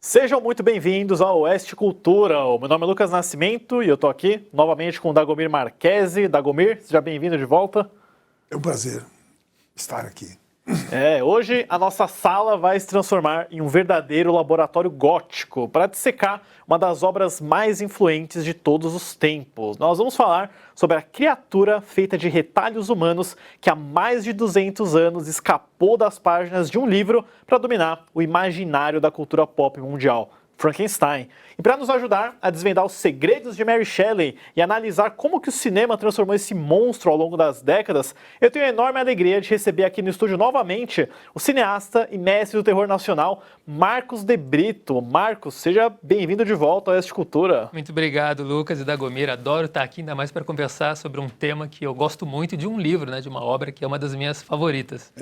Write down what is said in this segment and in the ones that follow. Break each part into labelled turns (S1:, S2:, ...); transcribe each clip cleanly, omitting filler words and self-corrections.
S1: Sejam muito bem-vindos ao Oeste Cultura. O meu nome é Lucas Nascimento e eu tô aqui novamente com o Dagomir Marquesi. Dagomir, seja bem-vindo de volta.
S2: É um prazer estar aqui.
S1: Hoje a nossa sala vai se transformar em um verdadeiro laboratório gótico para dissecar uma das obras mais influentes de todos os tempos. Nós vamos falar sobre a criatura feita de retalhos humanos que há mais de 200 anos escapou das páginas de um livro para dominar o imaginário da cultura pop mundial. Frankenstein. E para nos ajudar a desvendar os segredos de Mary Shelley e analisar como que o cinema transformou esse monstro ao longo das décadas, eu tenho a enorme alegria de receber aqui no estúdio novamente o cineasta e mestre do terror nacional, Marcos de Brito. Marcos, seja bem-vindo de volta ao Oeste Cultura.
S3: Muito obrigado, Lucas e Dagomir. Adoro estar aqui, ainda mais para conversar sobre um tema que eu gosto muito, de um livro, de uma obra que é uma das minhas favoritas.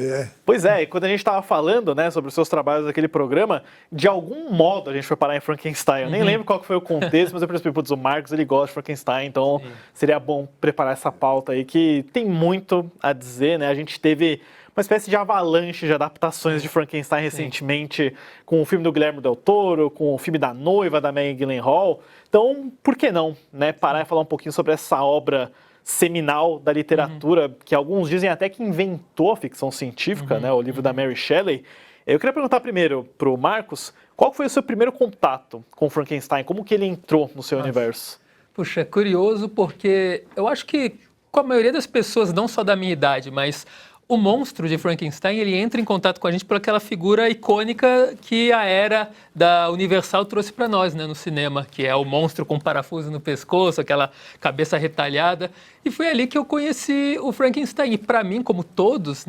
S1: Pois é, e quando a gente estava falando sobre os seus trabalhos naquele programa, de algum modo a gente foi parar em Frankenstein. Eu nem lembro qual que foi o contexto, mas eu percebi, putz, o Marcos ele gosta de Frankenstein, então seria bom preparar essa pauta aí, que tem muito a dizer, né? A gente teve uma espécie de avalanche de adaptações de Frankenstein recentemente, com o filme do Guillermo del Toro, com o filme da Noiva, da Maggie Gyllenhaal. Então, por que não, parar e falar um pouquinho sobre essa obra seminal da literatura, que alguns dizem até que inventou a ficção científica, o livro da Mary Shelley. Eu queria perguntar primeiro para o Marcos, qual foi o seu primeiro contato com Frankenstein? Como que ele entrou no seu universo?
S3: Puxa, é curioso porque eu acho que com a maioria das pessoas, não só da minha idade, mas o monstro de Frankenstein, ele entra em contato com a gente por aquela figura icônica que a era da Universal trouxe para nós, no cinema, que é o monstro com parafuso no pescoço, aquela cabeça retalhada. E foi ali que eu conheci o Frankenstein. E para mim, como todos,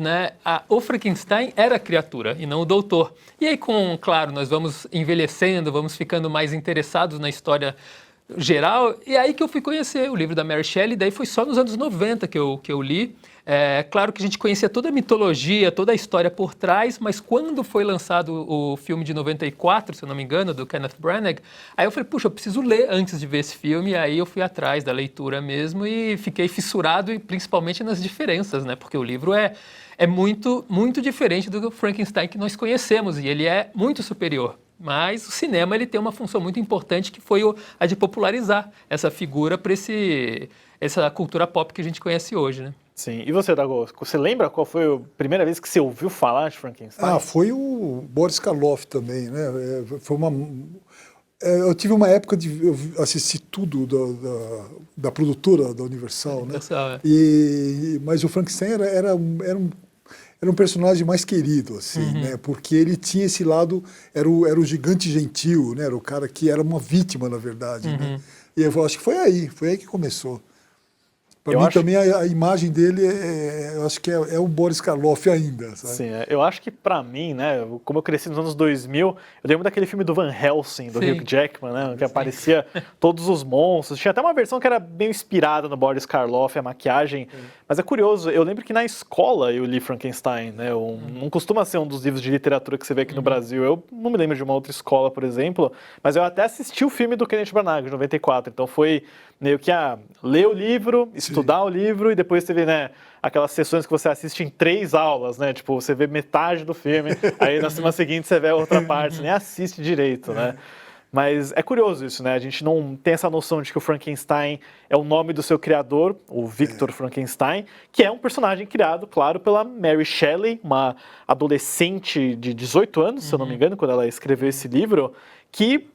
S3: o Frankenstein era a criatura e não o doutor. E aí, claro, nós vamos envelhecendo, vamos ficando mais interessados na história geral, e aí que eu fui conhecer o livro da Mary Shelley, daí foi só nos anos 90 que eu li. Claro que a gente conhecia toda a mitologia, toda a história por trás, mas quando foi lançado o filme de 94, se eu não me engano, do Kenneth Branagh, aí eu falei, puxa, eu preciso ler antes de ver esse filme, e aí eu fui atrás da leitura mesmo e fiquei fissurado, e principalmente nas diferenças, porque o livro é muito, muito diferente do Frankenstein que nós conhecemos, e ele é muito superior. Mas o cinema ele tem uma função muito importante que foi a de popularizar essa figura para essa cultura pop que a gente conhece hoje,
S1: Sim. E você, Dago, você lembra qual foi a primeira vez que você ouviu falar de Frankenstein?
S2: Foi o Boris Karloff também, Foi eu tive uma época de eu assisti tudo da produtora da Universal,
S3: Universal,
S2: mas o Frankenstein era um personagem mais querido, assim, porque ele tinha esse lado, era o gigante gentil, era o cara que era uma vítima, na verdade, E eu acho que foi aí que começou. Para mim também a imagem dele, eu acho que é o Boris Karloff ainda, sabe?
S1: Sim, eu acho que para mim, como eu cresci nos anos 2000, eu lembro daquele filme do Van Helsing, do Hugh Jackman, que aparecia todos os monstros. Tinha até uma versão que era bem inspirada no Boris Karloff, a maquiagem. Mas é curioso, eu lembro que na escola eu li Frankenstein, Não costuma ser um dos livros de literatura que você vê aqui no Brasil. Eu não me lembro de uma outra escola, por exemplo, mas eu até assisti o filme do Kenneth Branagh, de 94. Então foi meio que ler o livro, estudar o livro, e depois teve, aquelas sessões que você assiste em 3 aulas, Tipo, você vê metade do filme, aí na semana seguinte você vê a outra parte, você nem assiste direito, Mas é curioso isso, A gente não tem essa noção de que o Frankenstein é o nome do seu criador, o Victor Frankenstein, que é um personagem criado, claro, pela Mary Shelley, uma adolescente de 18 anos, se eu não me engano, quando ela escreveu esse livro, que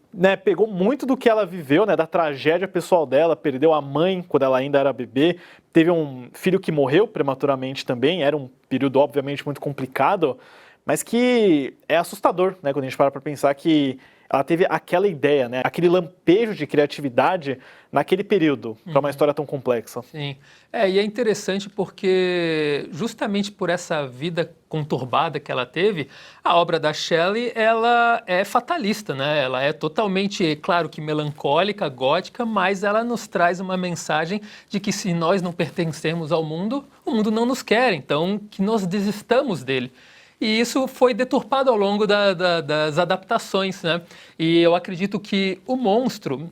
S1: pegou muito do que ela viveu, da tragédia pessoal dela, perdeu a mãe quando ela ainda era bebê, teve um filho que morreu prematuramente também, era um período obviamente muito complicado, mas que é assustador, quando a gente para pensar que ela teve aquela ideia, aquele lampejo de criatividade naquele período, para uma história tão complexa.
S3: Sim. E é interessante porque justamente por essa vida conturbada que ela teve, a obra da Shelley, ela é fatalista, Ela é totalmente, claro que melancólica, gótica, mas ela nos traz uma mensagem de que se nós não pertencemos ao mundo, o mundo não nos quer, então que nós desistamos dele. E isso foi deturpado ao longo das adaptações, E eu acredito que o monstro,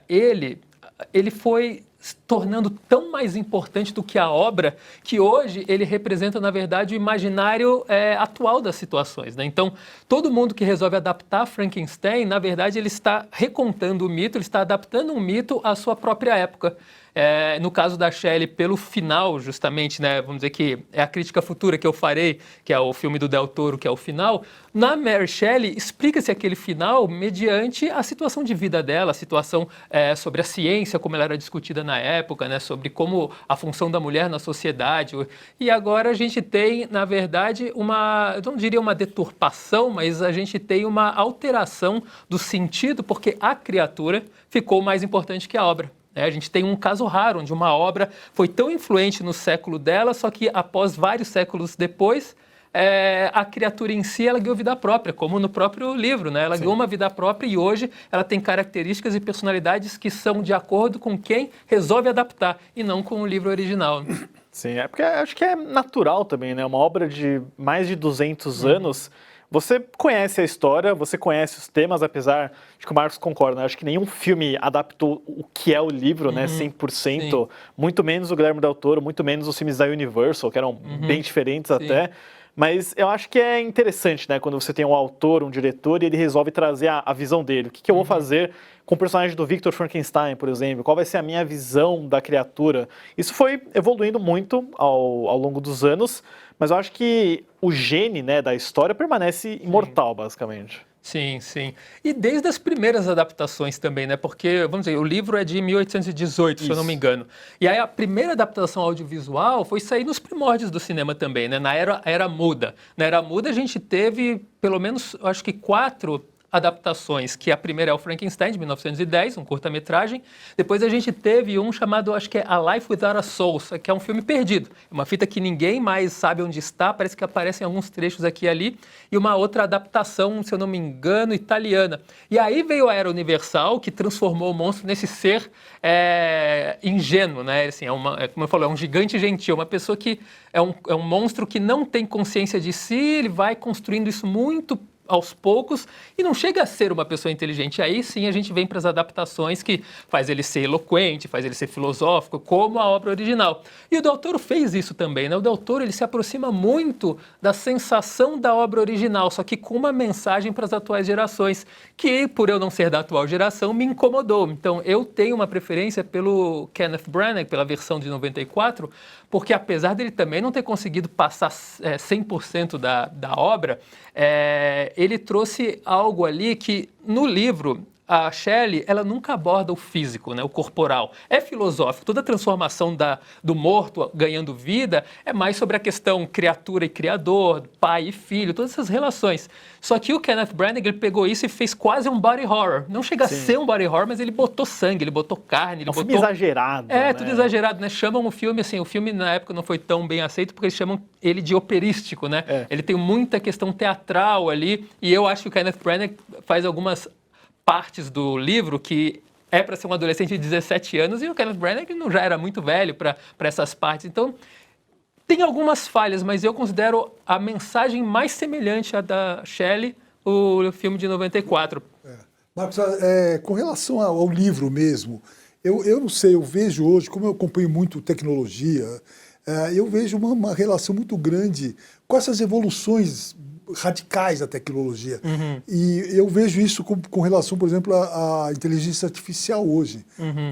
S3: ele foi se tornando tão mais importante do que a obra, que hoje ele representa, na verdade, o imaginário atual das situações, né? Então, todo mundo que resolve adaptar Frankenstein, na verdade, ele está recontando o mito, ele está adaptando um mito à sua própria época. No caso da Shelley, pelo final, justamente, né, vamos dizer que é a crítica futura que eu farei, que é o filme do Del Toro, que é o final, na Mary Shelley explica-se aquele final mediante a situação de vida dela, a situação sobre a ciência, como ela era discutida na época, né, sobre como a função da mulher na sociedade. E agora a gente tem, na verdade, eu não diria uma deturpação, mas a gente tem uma alteração do sentido, porque a criatura ficou mais importante que a obra. A gente tem um caso raro, onde uma obra foi tão influente no século dela, só que após vários séculos depois, a criatura em si ela ganhou vida própria, como no próprio livro, né? Ela ganhou uma vida própria e hoje ela tem características e personalidades que são de acordo com quem resolve adaptar e não com o livro original.
S1: Sim, porque acho que é natural também, né? Uma obra de mais de 200 anos... Você conhece a história, você conhece os temas, apesar de que o Marcos concorda, né? Acho que nenhum filme adaptou o que é o livro, né, 100%, sim. Muito menos o Guillermo del Toro, muito menos os filmes da Universal, que eram bem diferentes até. Mas eu acho que é interessante, né, quando você tem um autor, um diretor, e ele resolve trazer a visão dele. O que eu vou fazer com o personagem do Victor Frankenstein, por exemplo? Qual vai ser a minha visão da criatura? Isso foi evoluindo muito ao longo dos anos, mas eu acho que o gene, né, da história permanece imortal, basicamente.
S3: Sim, sim. E desde as primeiras adaptações também, né? Porque, vamos dizer, o livro é de 1818, se eu não me engano. E aí a primeira adaptação audiovisual foi sair nos primórdios do cinema também, né? Na era muda. Na era muda a gente teve, pelo menos, acho que 4 adaptações, que a primeira é o Frankenstein, de 1910, um curta-metragem. Depois a gente teve um chamado, acho que é A Life Without a Soul, que é um filme perdido. É uma fita que ninguém mais sabe onde está, parece que aparecem alguns trechos aqui e ali. E uma outra adaptação, se eu não me engano, italiana. E aí veio a Era Universal, que transformou o monstro nesse ser ingênuo, né? Assim, como eu falei, é um gigante gentil, uma pessoa que é um monstro que não tem consciência de si, ele vai construindo isso muito aos poucos e não chega a ser uma pessoa inteligente. Aí sim a gente vem para as adaptações que faz ele ser eloquente, faz ele ser filosófico, como a obra original. E o Del Toro fez isso também, né? O Del Toro ele se aproxima muito da sensação da obra original, só que com uma mensagem para as atuais gerações, que por eu não ser da atual geração me incomodou. Então eu tenho uma preferência pelo Kenneth Branagh, pela versão de 94, porque apesar dele também não ter conseguido passar 100% da obra, ele trouxe algo ali que, no livro, a Shelley, ela nunca aborda o físico, né, o corporal. É filosófico. Toda a transformação do morto ganhando vida é mais sobre a questão criatura e criador, pai e filho, todas essas relações. Só que o Kenneth Branagh, ele pegou isso e fez quase um body horror. Não chega a ser um body horror, mas ele botou sangue, ele botou carne, ele botou...
S1: filme exagerado, né?
S3: Tudo exagerado, né? Chamam o filme, assim, o filme na época não foi tão bem aceito porque eles chamam ele de operístico, né? Ele tem muita questão teatral ali e eu acho que o Kenneth Branagh faz algumas partes do livro que é para ser um adolescente de 17 anos e o Kenneth Branagh já era muito velho para essas partes. Então, tem algumas falhas, mas eu considero a mensagem mais semelhante à da Shelley, o filme de 94.
S2: Marcos, com relação ao livro mesmo, eu não sei, eu vejo hoje, como eu acompanho muito tecnologia, eu vejo uma relação muito grande com essas evoluções radicais da tecnologia. E eu vejo isso com relação, por exemplo, à inteligência artificial hoje.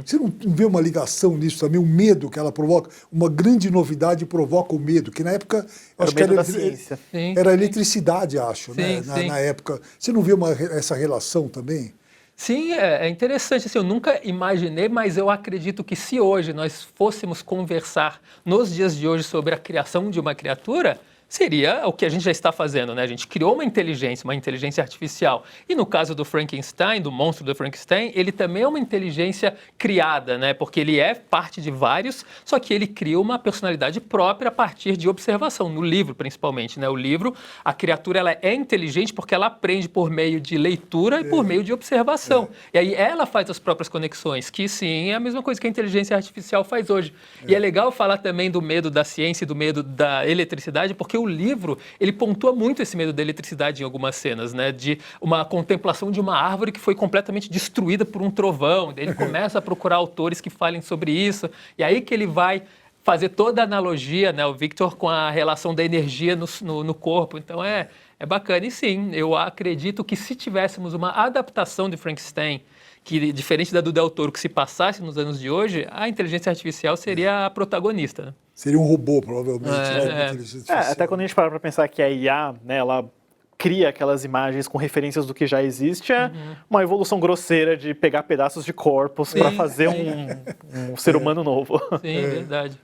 S2: Você não vê uma ligação nisso também, o medo que ela provoca? Uma grande novidade provoca o medo, que na época...
S1: Acho que era ciência.
S2: Era eletricidade, acho, né? Na época. Você não vê essa relação também?
S3: Sim, é interessante. Assim, eu nunca imaginei, mas eu acredito que se hoje nós fôssemos conversar nos dias de hoje sobre a criação de uma criatura, seria o que a gente já está fazendo, né? A gente criou uma inteligência artificial. E no caso do Frankenstein, do monstro do Frankenstein, ele também é uma inteligência criada, né? Porque ele é parte de vários, só que ele cria uma personalidade própria a partir de observação, no livro principalmente, né? O livro, a criatura ela é inteligente porque ela aprende por meio de leitura e por meio de observação. E aí ela faz as próprias conexões, que sim, é a mesma coisa que a inteligência artificial faz hoje. E é legal falar também do medo da ciência e do medo da eletricidade, porque o livro, ele pontua muito esse medo da eletricidade em algumas cenas, né? De uma contemplação de uma árvore que foi completamente destruída por um trovão. Daí ele começa a procurar autores que falem sobre isso, e aí que ele vai fazer toda a analogia, né, o Victor, com a relação da energia no corpo. Então é bacana. E sim, eu acredito que se tivéssemos uma adaptação de Frankenstein, que diferente da do Del Toro, que se passasse nos anos de hoje, a inteligência artificial seria a protagonista, né?
S2: Seria um robô, provavelmente. Inteligência artificial.
S1: Até quando a gente para pensar que a IA, né, ela cria aquelas imagens com referências do que já existe, é uma evolução grosseira de pegar pedaços de corpos para fazer um ser humano novo.
S3: Sim, verdade.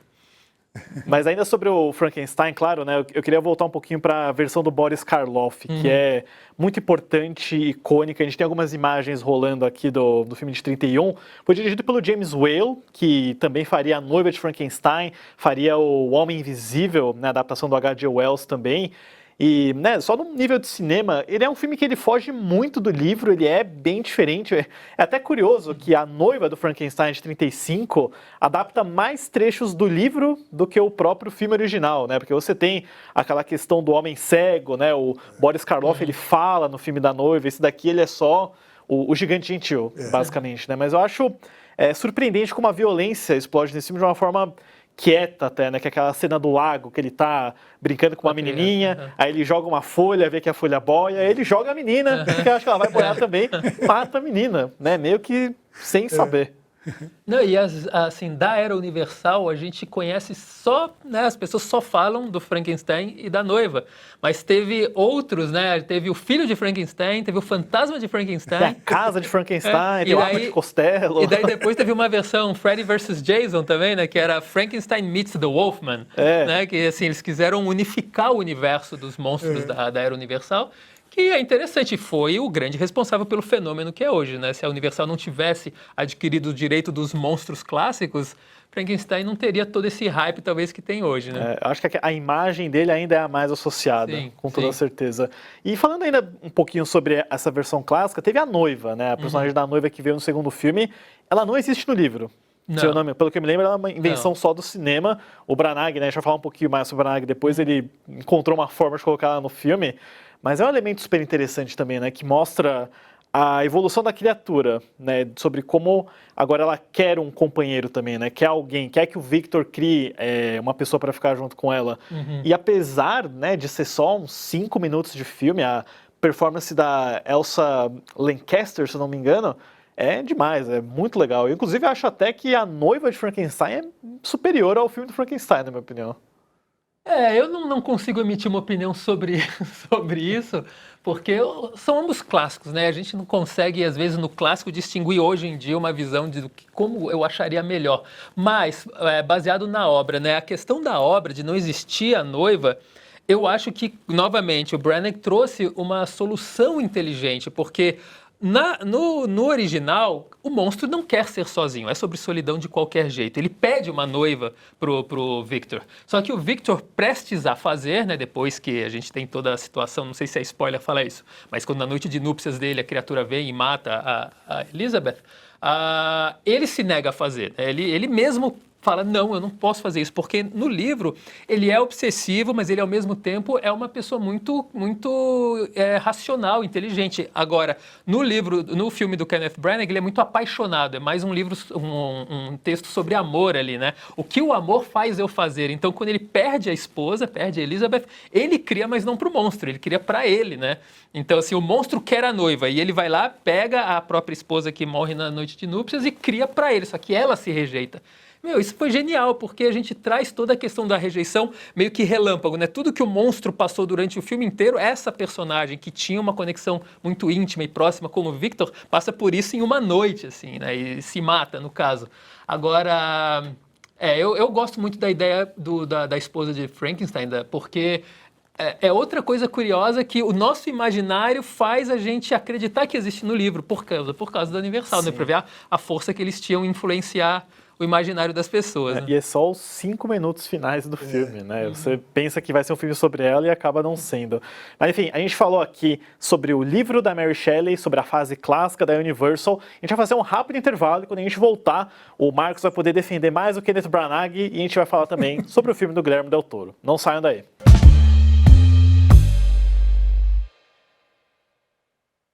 S1: Mas ainda sobre o Frankenstein, claro, né, eu queria voltar um pouquinho para a versão do Boris Karloff, que é muito importante, icônica. A gente tem algumas imagens rolando aqui do filme de 31. Foi dirigido pelo James Whale, que também faria A Noiva de Frankenstein, faria O Homem Invisível, na adaptação do H.G. Wells também. E, né, só no nível de cinema, ele é um filme que ele foge muito do livro, ele é bem diferente. É até curioso que A Noiva do Frankenstein de 35 adapta mais trechos do livro do que o próprio filme original, né? Porque você tem aquela questão do homem cego, né? O Boris Karloff, ele fala no filme da Noiva, esse daqui ele é só o gigante gentil, basicamente, né? Mas eu acho surpreendente como a violência explode nesse filme de uma forma quieta até, né? Que é aquela cena do lago, que ele tá brincando com uma menininha, aí ele joga uma folha, vê que a folha boia, aí ele joga a menina, que acha que ela vai boiar também, mata a menina, né? Meio que sem saber.
S3: Não, e assim, da Era Universal, a gente conhece só, né, as pessoas só falam do Frankenstein e da Noiva, mas teve outros, né, teve o Filho de Frankenstein, teve o Fantasma de Frankenstein.
S1: Tem a Casa de Frankenstein, tem o Arco de Costello.
S3: E daí depois teve uma versão Freddy vs. Jason também, né, que era Frankenstein meets the Wolfman, né, que assim, eles quiseram unificar o universo dos monstros da Era Universal. Que é interessante, foi o grande responsável pelo fenômeno que é hoje, né? Se a Universal não tivesse adquirido o direito dos monstros clássicos, Frankenstein não teria todo esse hype, talvez, que tem hoje, né?
S1: Acho que a imagem dele ainda é a mais associada, com toda certeza. E falando ainda um pouquinho sobre essa versão clássica, teve a Noiva, né? A personagem da Noiva que veio no segundo filme, ela não existe no livro. Seu nome, pelo que eu me lembro, ela é uma invenção só do cinema. O Branagh, né? A gente vai falar um pouquinho mais sobre o Branagh depois, ele encontrou uma forma de colocar ela no filme. Mas é um elemento super interessante também, né? Que mostra a evolução da criatura, né? Sobre como agora ela quer um companheiro também, né? Quer alguém, quer que o Victor crie uma pessoa para ficar junto com ela. E apesar, né, de ser só uns 5 minutos de filme, a performance da Elsa Lanchester, se eu não me engano, é demais, é muito legal. Eu, inclusive, acho até que A Noiva de Frankenstein é superior ao filme do Frankenstein, na minha opinião.
S3: Eu não consigo emitir uma opinião sobre isso, porque são ambos clássicos, né? A gente não consegue, às vezes, no clássico, distinguir hoje em dia uma visão de como eu acharia melhor. Mas, baseado na obra, né? A questão da obra, de não existir a noiva, eu acho que, novamente, o Branagh trouxe uma solução inteligente, porque no original, o monstro não quer ser sozinho, é sobre solidão de qualquer jeito. Ele pede uma noiva pro Victor. Só que o Victor, prestes a fazer, né, depois que a gente tem toda a situação, não sei se é spoiler falar isso, mas quando na noite de núpcias dele a criatura vem e mata a Elizabeth, ele se nega a fazer. Ele mesmo fala, não, eu não posso fazer isso, porque no livro ele é obsessivo, mas ele ao mesmo tempo é uma pessoa muito racional, inteligente. Agora, no filme do Kenneth Branagh, ele é muito apaixonado, é mais um livro, um texto sobre amor ali, né? O que o amor faz eu fazer. Então, quando ele perde a esposa, perde a Elizabeth, ele cria, mas não pro monstro, ele cria para ele, né? Então, assim, o monstro quer a noiva, e ele vai lá, pega a própria esposa que morre na noite de núpcias e cria para ele, só que ela se rejeita. Isso foi genial, porque a gente traz toda a questão da rejeição meio que relâmpago, né? Tudo que o monstro passou durante o filme inteiro, essa personagem que tinha uma conexão muito íntima e próxima como o Victor, passa por isso em uma noite, assim, né? E se mata, no caso. Agora, eu gosto muito da ideia da esposa de Frankenstein, porque é outra coisa curiosa que o nosso imaginário faz a gente acreditar que existe no livro, por causa da Universal, né? Para ver a força que eles tinham em influenciar o imaginário das pessoas. Né?
S1: E é só os 5 minutos finais do filme, né? Você pensa que vai ser um filme sobre ela e acaba não sendo. Mas enfim, a gente falou aqui sobre o livro da Mary Shelley, sobre a fase clássica da Universal. A gente vai fazer um rápido intervalo e quando a gente voltar, o Marcos vai poder defender mais o Kenneth Branagh e a gente vai falar também sobre o filme do Guillermo del Toro. Não saiam daí.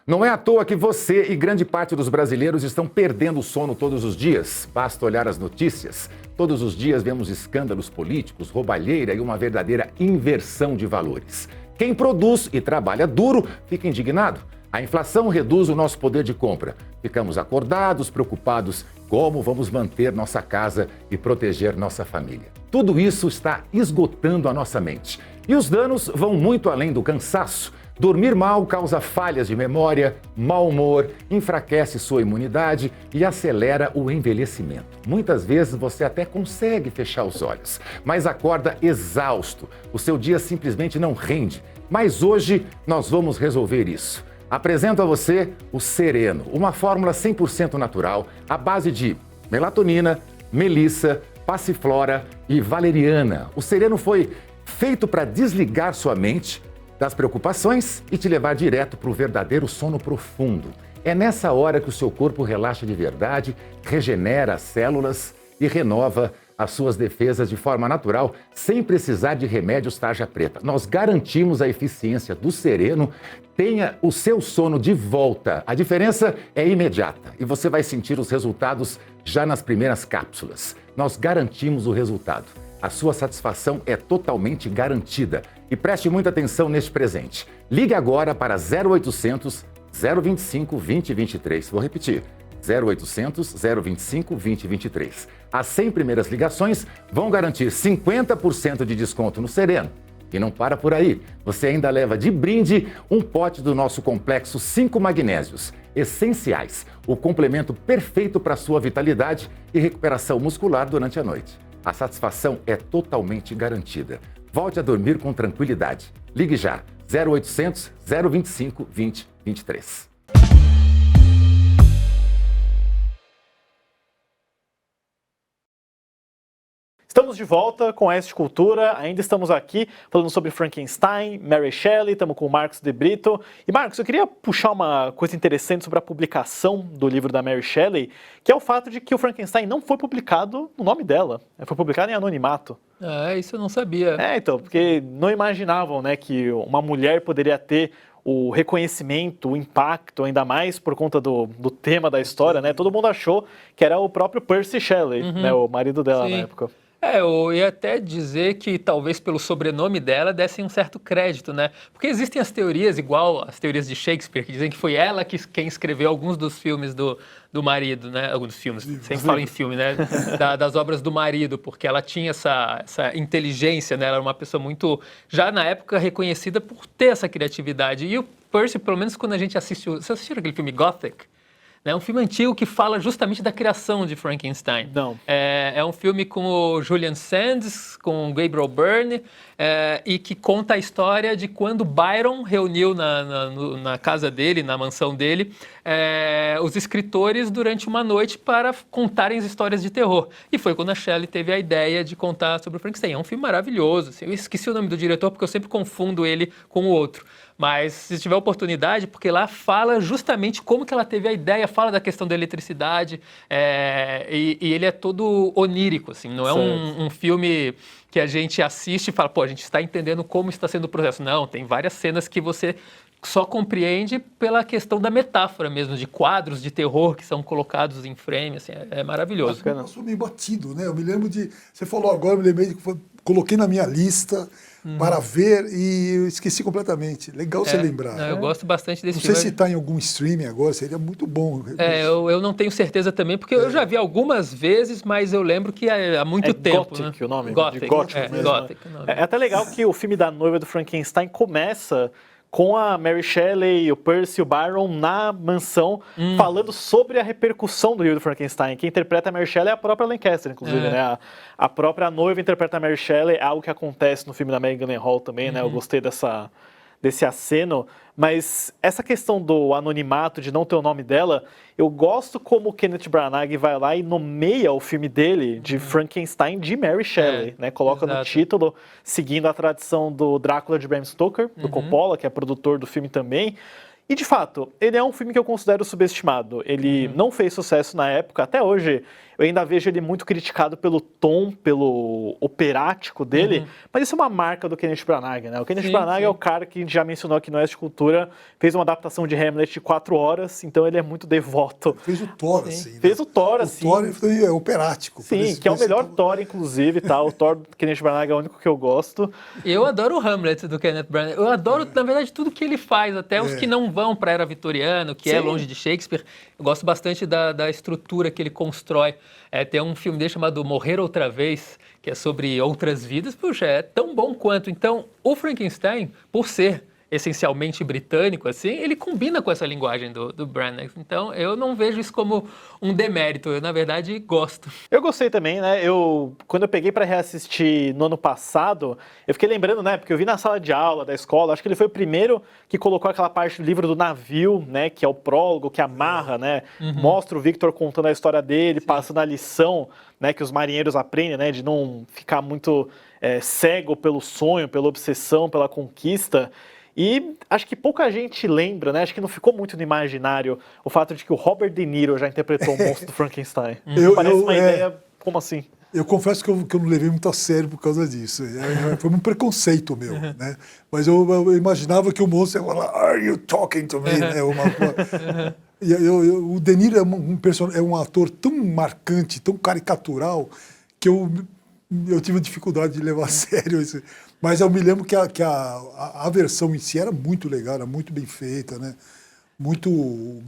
S4: Não é à toa que você e grande parte dos brasileiros estão perdendo o sono todos os dias. Basta olhar as notícias. Todos os dias vemos escândalos políticos, roubalheira e uma verdadeira inversão de valores. Quem produz e trabalha duro fica indignado. A inflação reduz o nosso poder de compra. Ficamos acordados, preocupados como vamos manter nossa casa e proteger nossa família. Tudo isso está esgotando a nossa mente. E os danos vão muito além do cansaço. Dormir mal causa falhas de memória, mau humor, enfraquece sua imunidade e acelera o envelhecimento. Muitas vezes você até consegue fechar os olhos, mas acorda exausto. O seu dia simplesmente não rende. Mas hoje nós vamos resolver isso. Apresento a você o Sereno, uma fórmula 100% natural à base de melatonina, melissa, passiflora e valeriana. O Sereno foi feito para desligar sua mente das preocupações e te levar direto para o verdadeiro sono profundo. É nessa hora que o seu corpo relaxa de verdade, regenera as células e renova as suas defesas de forma natural, sem precisar de remédios tarja preta. Nós garantimos a eficiência do Sereno. Tenha o seu sono de volta. A diferença é imediata e você vai sentir os resultados já nas primeiras cápsulas. Nós garantimos o resultado. A sua satisfação é totalmente garantida. E preste muita atenção neste presente. Ligue agora para 0800 025 2023. Vou repetir. 0800 025 2023. As 100 primeiras ligações vão garantir 50% de desconto no Sereno. E não para por aí. Você ainda leva de brinde um pote do nosso complexo 5 magnésios essenciais. O complemento perfeito para a sua vitalidade e recuperação muscular durante a noite. A satisfação é totalmente garantida. Volte a dormir com tranquilidade. Ligue já, 0800 025 2023.
S1: Estamos de volta com a Este Cultura, ainda estamos aqui falando sobre Frankenstein, Mary Shelley, estamos com o Marcos de Brito. E Marcos, eu queria puxar uma coisa interessante sobre a publicação do livro da Mary Shelley, que é o fato de que o Frankenstein não foi publicado no nome dela, foi publicado em anonimato.
S3: Isso eu não sabia.
S1: Então, porque não imaginavam, né, que uma mulher poderia ter o reconhecimento, o impacto, ainda mais por conta do tema da história, né? Todo mundo achou que era o próprio Percy Shelley, né, o marido dela na época.
S3: Eu ia até dizer que talvez pelo sobrenome dela dessem um certo crédito, né? Porque existem as teorias, igual as teorias de Shakespeare, que dizem que foi ela quem escreveu alguns dos filmes do marido, né? Alguns filmes, sempre falo em filme, né? Das obras do marido, porque ela tinha essa inteligência, né? Ela era uma pessoa muito, já na época, reconhecida por ter essa criatividade. E o Percy, pelo menos quando a gente assistiu... Você assistiu aquele filme Gothic? É um filme antigo que fala justamente da criação de Frankenstein.
S1: Não.
S3: É um filme com o Julian Sands, com o Gabriel Byrne, e que conta a história de quando Byron reuniu na casa dele, na mansão dele, os escritores durante uma noite para contarem as histórias de terror. E foi quando a Shelley teve a ideia de contar sobre o Frankenstein. É um filme maravilhoso. Assim, eu esqueci o nome do diretor porque eu sempre confundo ele com o outro. Mas se tiver oportunidade, porque lá fala justamente como que ela teve a ideia, fala da questão da eletricidade, e ele é todo onírico, assim, não é um filme que a gente assiste e fala, pô, a gente está entendendo como está sendo o processo. Não, tem várias cenas que você só compreende pela questão da metáfora mesmo, de quadros de terror que são colocados em frame, assim, é maravilhoso.
S2: Passou meio batido, né? Eu me lembro de... Você falou agora, eu me lembrei que coloquei na minha lista para ver e eu esqueci completamente. Legal você lembrar.
S3: Eu gosto bastante desse filme.
S2: Não sei se está em algum streaming agora, seria muito bom.
S3: Eu não tenho certeza também, porque eu já vi algumas vezes, mas eu lembro que há muito tempo.
S1: Gothic,
S3: né?
S1: o nome?
S3: Gothic.
S1: Gothic,
S3: Gothic.
S1: É até legal que o filme da noiva do Frankenstein começa com a Mary Shelley, o Percy e o Byron na mansão, falando sobre a repercussão do livro do Frankenstein. Quem interpreta a Mary Shelley é a própria Lancaster, inclusive, né? A própria noiva interpreta a Mary Shelley, é algo que acontece no filme da Maggie Gyllenhaal também, né? Eu gostei desse aceno, mas essa questão do anonimato, de não ter o nome dela, eu gosto como o Kenneth Branagh vai lá e nomeia o filme dele de Frankenstein de Mary Shelley, né? Coloca no título, seguindo a tradição do Drácula de Bram Stoker, do Coppola, que é produtor do filme também. E, de fato, ele é um filme que eu considero subestimado. Ele não fez sucesso na época. Até hoje, eu ainda vejo ele muito criticado pelo tom, pelo operático dele, mas isso é uma marca do Kenneth Branagh, né? O Kenneth Branagh é o cara que a gente já mencionou aqui no Oeste Cultura, fez uma adaptação de Hamlet de 4 horas, então ele é muito devoto.
S2: Fez o Thor, assim. Né?
S1: Fez o Thor, assim.
S2: O Thor é operático.
S1: Sim, que é o melhor Thor, inclusive, tá? O Thor do Kenneth Branagh é o único que eu gosto.
S3: Eu adoro o Hamlet do Kenneth Branagh. Eu adoro, na verdade, tudo que ele faz, até os que não vão para a era vitoriana, que é longe de Shakespeare. Eu gosto bastante da estrutura que ele constrói. Tem um filme dele chamado Morrer Outra Vez, que é sobre outras vidas. Puxa, é tão bom quanto. Então, o Frankenstein, por ser essencialmente britânico, assim, ele combina com essa linguagem do Branagh. Então, eu não vejo isso como um demérito. Eu, na verdade, gosto.
S1: Eu gostei também, né? Quando eu peguei para reassistir no ano passado, eu fiquei lembrando, né? Porque eu vi na sala de aula da escola, acho que ele foi o primeiro que colocou aquela parte do livro do navio, né? Que é o prólogo, que amarra, né? Mostra o Victor contando a história dele, passando a lição, né? Que os marinheiros aprendem, né? De não ficar muito cego pelo sonho, pela obsessão, pela conquista. E acho que pouca gente lembra, né? Acho que não ficou muito no imaginário o fato de que o Robert De Niro já interpretou o monstro do Frankenstein. Parece uma ideia, como assim?
S2: Eu confesso que eu não levei muito a sério por causa disso. Foi um preconceito meu, né? Mas eu imaginava que o monstro ia falar, "Are you talking to me?" Né? O De Niro é um ator tão marcante, tão caricatural, que eu tive dificuldade de levar a sério isso. Mas eu me lembro que a versão em si era muito legal, era muito bem feita, né? Muito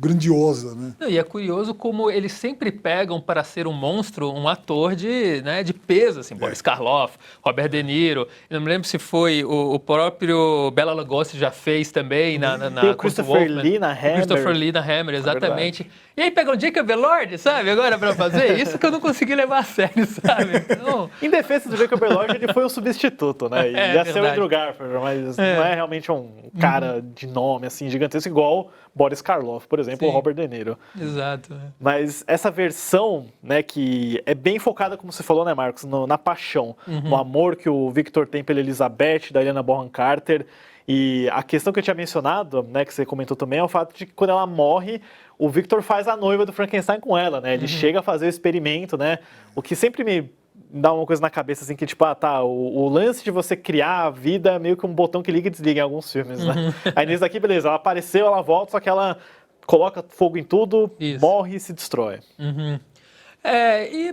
S2: grandiosa, né?
S3: E é curioso como eles sempre pegam para ser um monstro um ator de peso, assim, Boris Karloff, Robert De Niro. Eu não me lembro se foi o próprio Bela Lugosi já fez também
S1: Tem o Christopher Lee na Hammer.
S3: Christopher Lee na Hammer, exatamente. E aí pegam o Jacob Elord, sabe, agora para fazer isso que eu não consegui levar a sério, sabe? Então...
S1: Em defesa do Jacob Elord, ele foi um substituto, né? Ia ser o Andrew Garfield, mas não é realmente um cara de nome, assim, gigantesco, igual Boris Karloff, por exemplo, ou Robert De Niro.
S3: Exato.
S1: Mas essa versão, né, que é bem focada, como você falou, né, Marcos, na paixão, no amor que o Victor tem pela Elizabeth, da Helena Bonham Carter. E a questão que eu tinha mencionado, né, que você comentou também, é o fato de que quando ela morre, o Victor faz a noiva do Frankenstein com ela, né? Ele chega a fazer o experimento, né? O que sempre me dá uma coisa na cabeça, assim, que tipo, o lance de você criar a vida é meio que um botão que liga e desliga em alguns filmes, né? Aí nesse daqui, beleza, ela apareceu, ela volta, só que ela coloca fogo em tudo, morre e se destrói.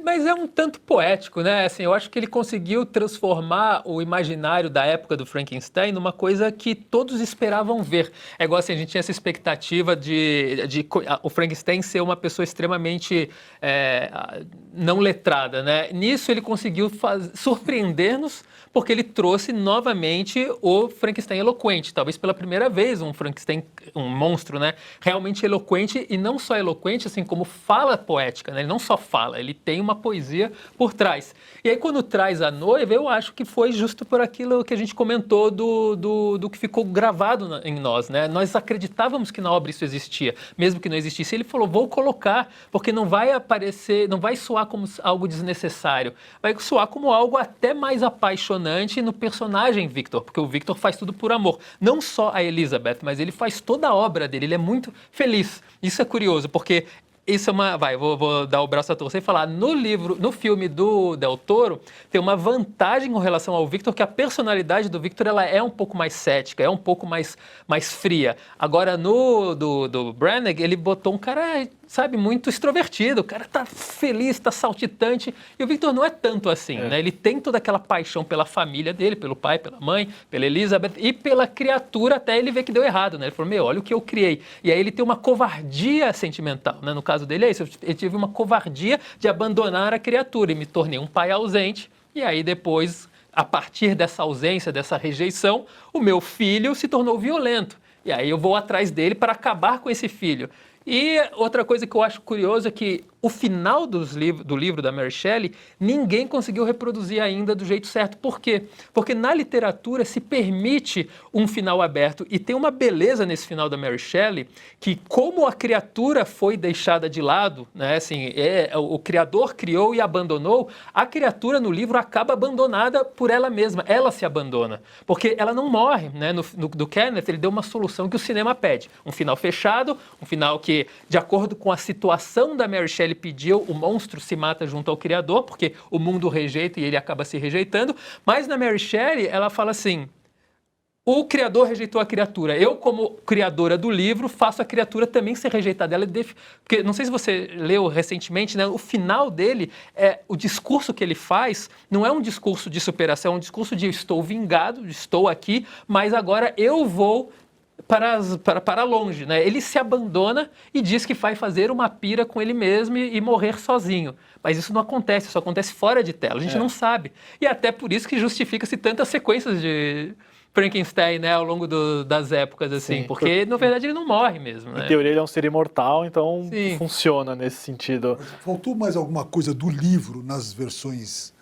S3: Mas é um tanto poético, né? Assim, eu acho que ele conseguiu transformar o imaginário da época do Frankenstein numa coisa que todos esperavam ver. É igual assim, a gente tinha essa expectativa de o Frankenstein ser uma pessoa extremamente não letrada, né? Nisso ele conseguiu surpreender-nos, porque ele trouxe novamente o Frankenstein eloquente, talvez pela primeira vez um Frankenstein, um monstro, né? Realmente eloquente, e não só eloquente, assim como fala poética, né? Ele não só fala, ele tem uma poesia por trás. E aí quando traz a noiva, eu acho que foi justo por aquilo que a gente comentou do que ficou gravado em nós, né? Nós acreditávamos que na obra isso existia, mesmo que não existisse. Ele falou, vou colocar, porque não vai aparecer, não vai soar como algo desnecessário, vai soar como algo até mais apaixonante no personagem Victor, porque o Victor faz tudo por amor. Não só a Elizabeth, mas ele faz toda a obra dele, ele é muito feliz. Isso é curioso, porque isso é uma... vou dar o braço a torcer e falar. No filme do Del Toro, tem uma vantagem com relação ao Victor, que a personalidade do Victor ela é um pouco mais cética, é um pouco mais fria. Agora, do Branagh, ele botou um cara, sabe, muito extrovertido. O cara tá feliz, tá saltitante. E o Victor não é tanto assim, né? Ele tem toda aquela paixão pela família dele, pelo pai, pela mãe, pela Elizabeth e pela criatura, até ele ver que deu errado, né? Ele falou, olha o que eu criei. E aí ele tem uma covardia sentimental, né? No caso dele é isso. Eu tive uma covardia de abandonar a criatura e me tornei um pai ausente. E aí depois, a partir dessa ausência, dessa rejeição, o meu filho se tornou violento. E aí eu vou atrás dele para acabar com esse filho. E outra coisa que eu acho curioso é que o final do livro da Mary Shelley, ninguém conseguiu reproduzir ainda do jeito certo. Por quê? Porque na literatura se permite um final aberto. E tem uma beleza nesse final da Mary Shelley, que como a criatura foi deixada de lado, né, assim, o criador criou e abandonou, a criatura no livro acaba abandonada por ela mesma. Ela se abandona. Porque ela não morre, né? Do Kenneth, ele deu uma solução que o cinema pede. Um final fechado, um final que, de acordo com a situação da Mary Shelley, ele pediu, o monstro se mata junto ao criador, porque o mundo o rejeita e ele acaba se rejeitando. Mas na Mary Shelley, ela fala assim: o criador rejeitou a criatura. Eu, como criadora do livro, faço a criatura também ser rejeitada. Porque, não sei se você leu recentemente, né? O final dele, o discurso que ele faz, não é um discurso de superação, é um discurso de estou vingado, estou aqui, mas agora eu vou para longe, né? Ele se abandona e diz que vai fazer uma pira com ele mesmo e morrer sozinho. Mas isso não acontece, isso acontece fora de tela, a gente não sabe. E até por isso que justifica-se tantas sequências de Frankenstein, né, ao longo das épocas, assim, porque na verdade ele não morre mesmo, né?
S1: Em teoria ele é um ser imortal, então
S3: Sim.
S1: funciona nesse sentido.
S2: Faltou mais alguma coisa do livro nas versões?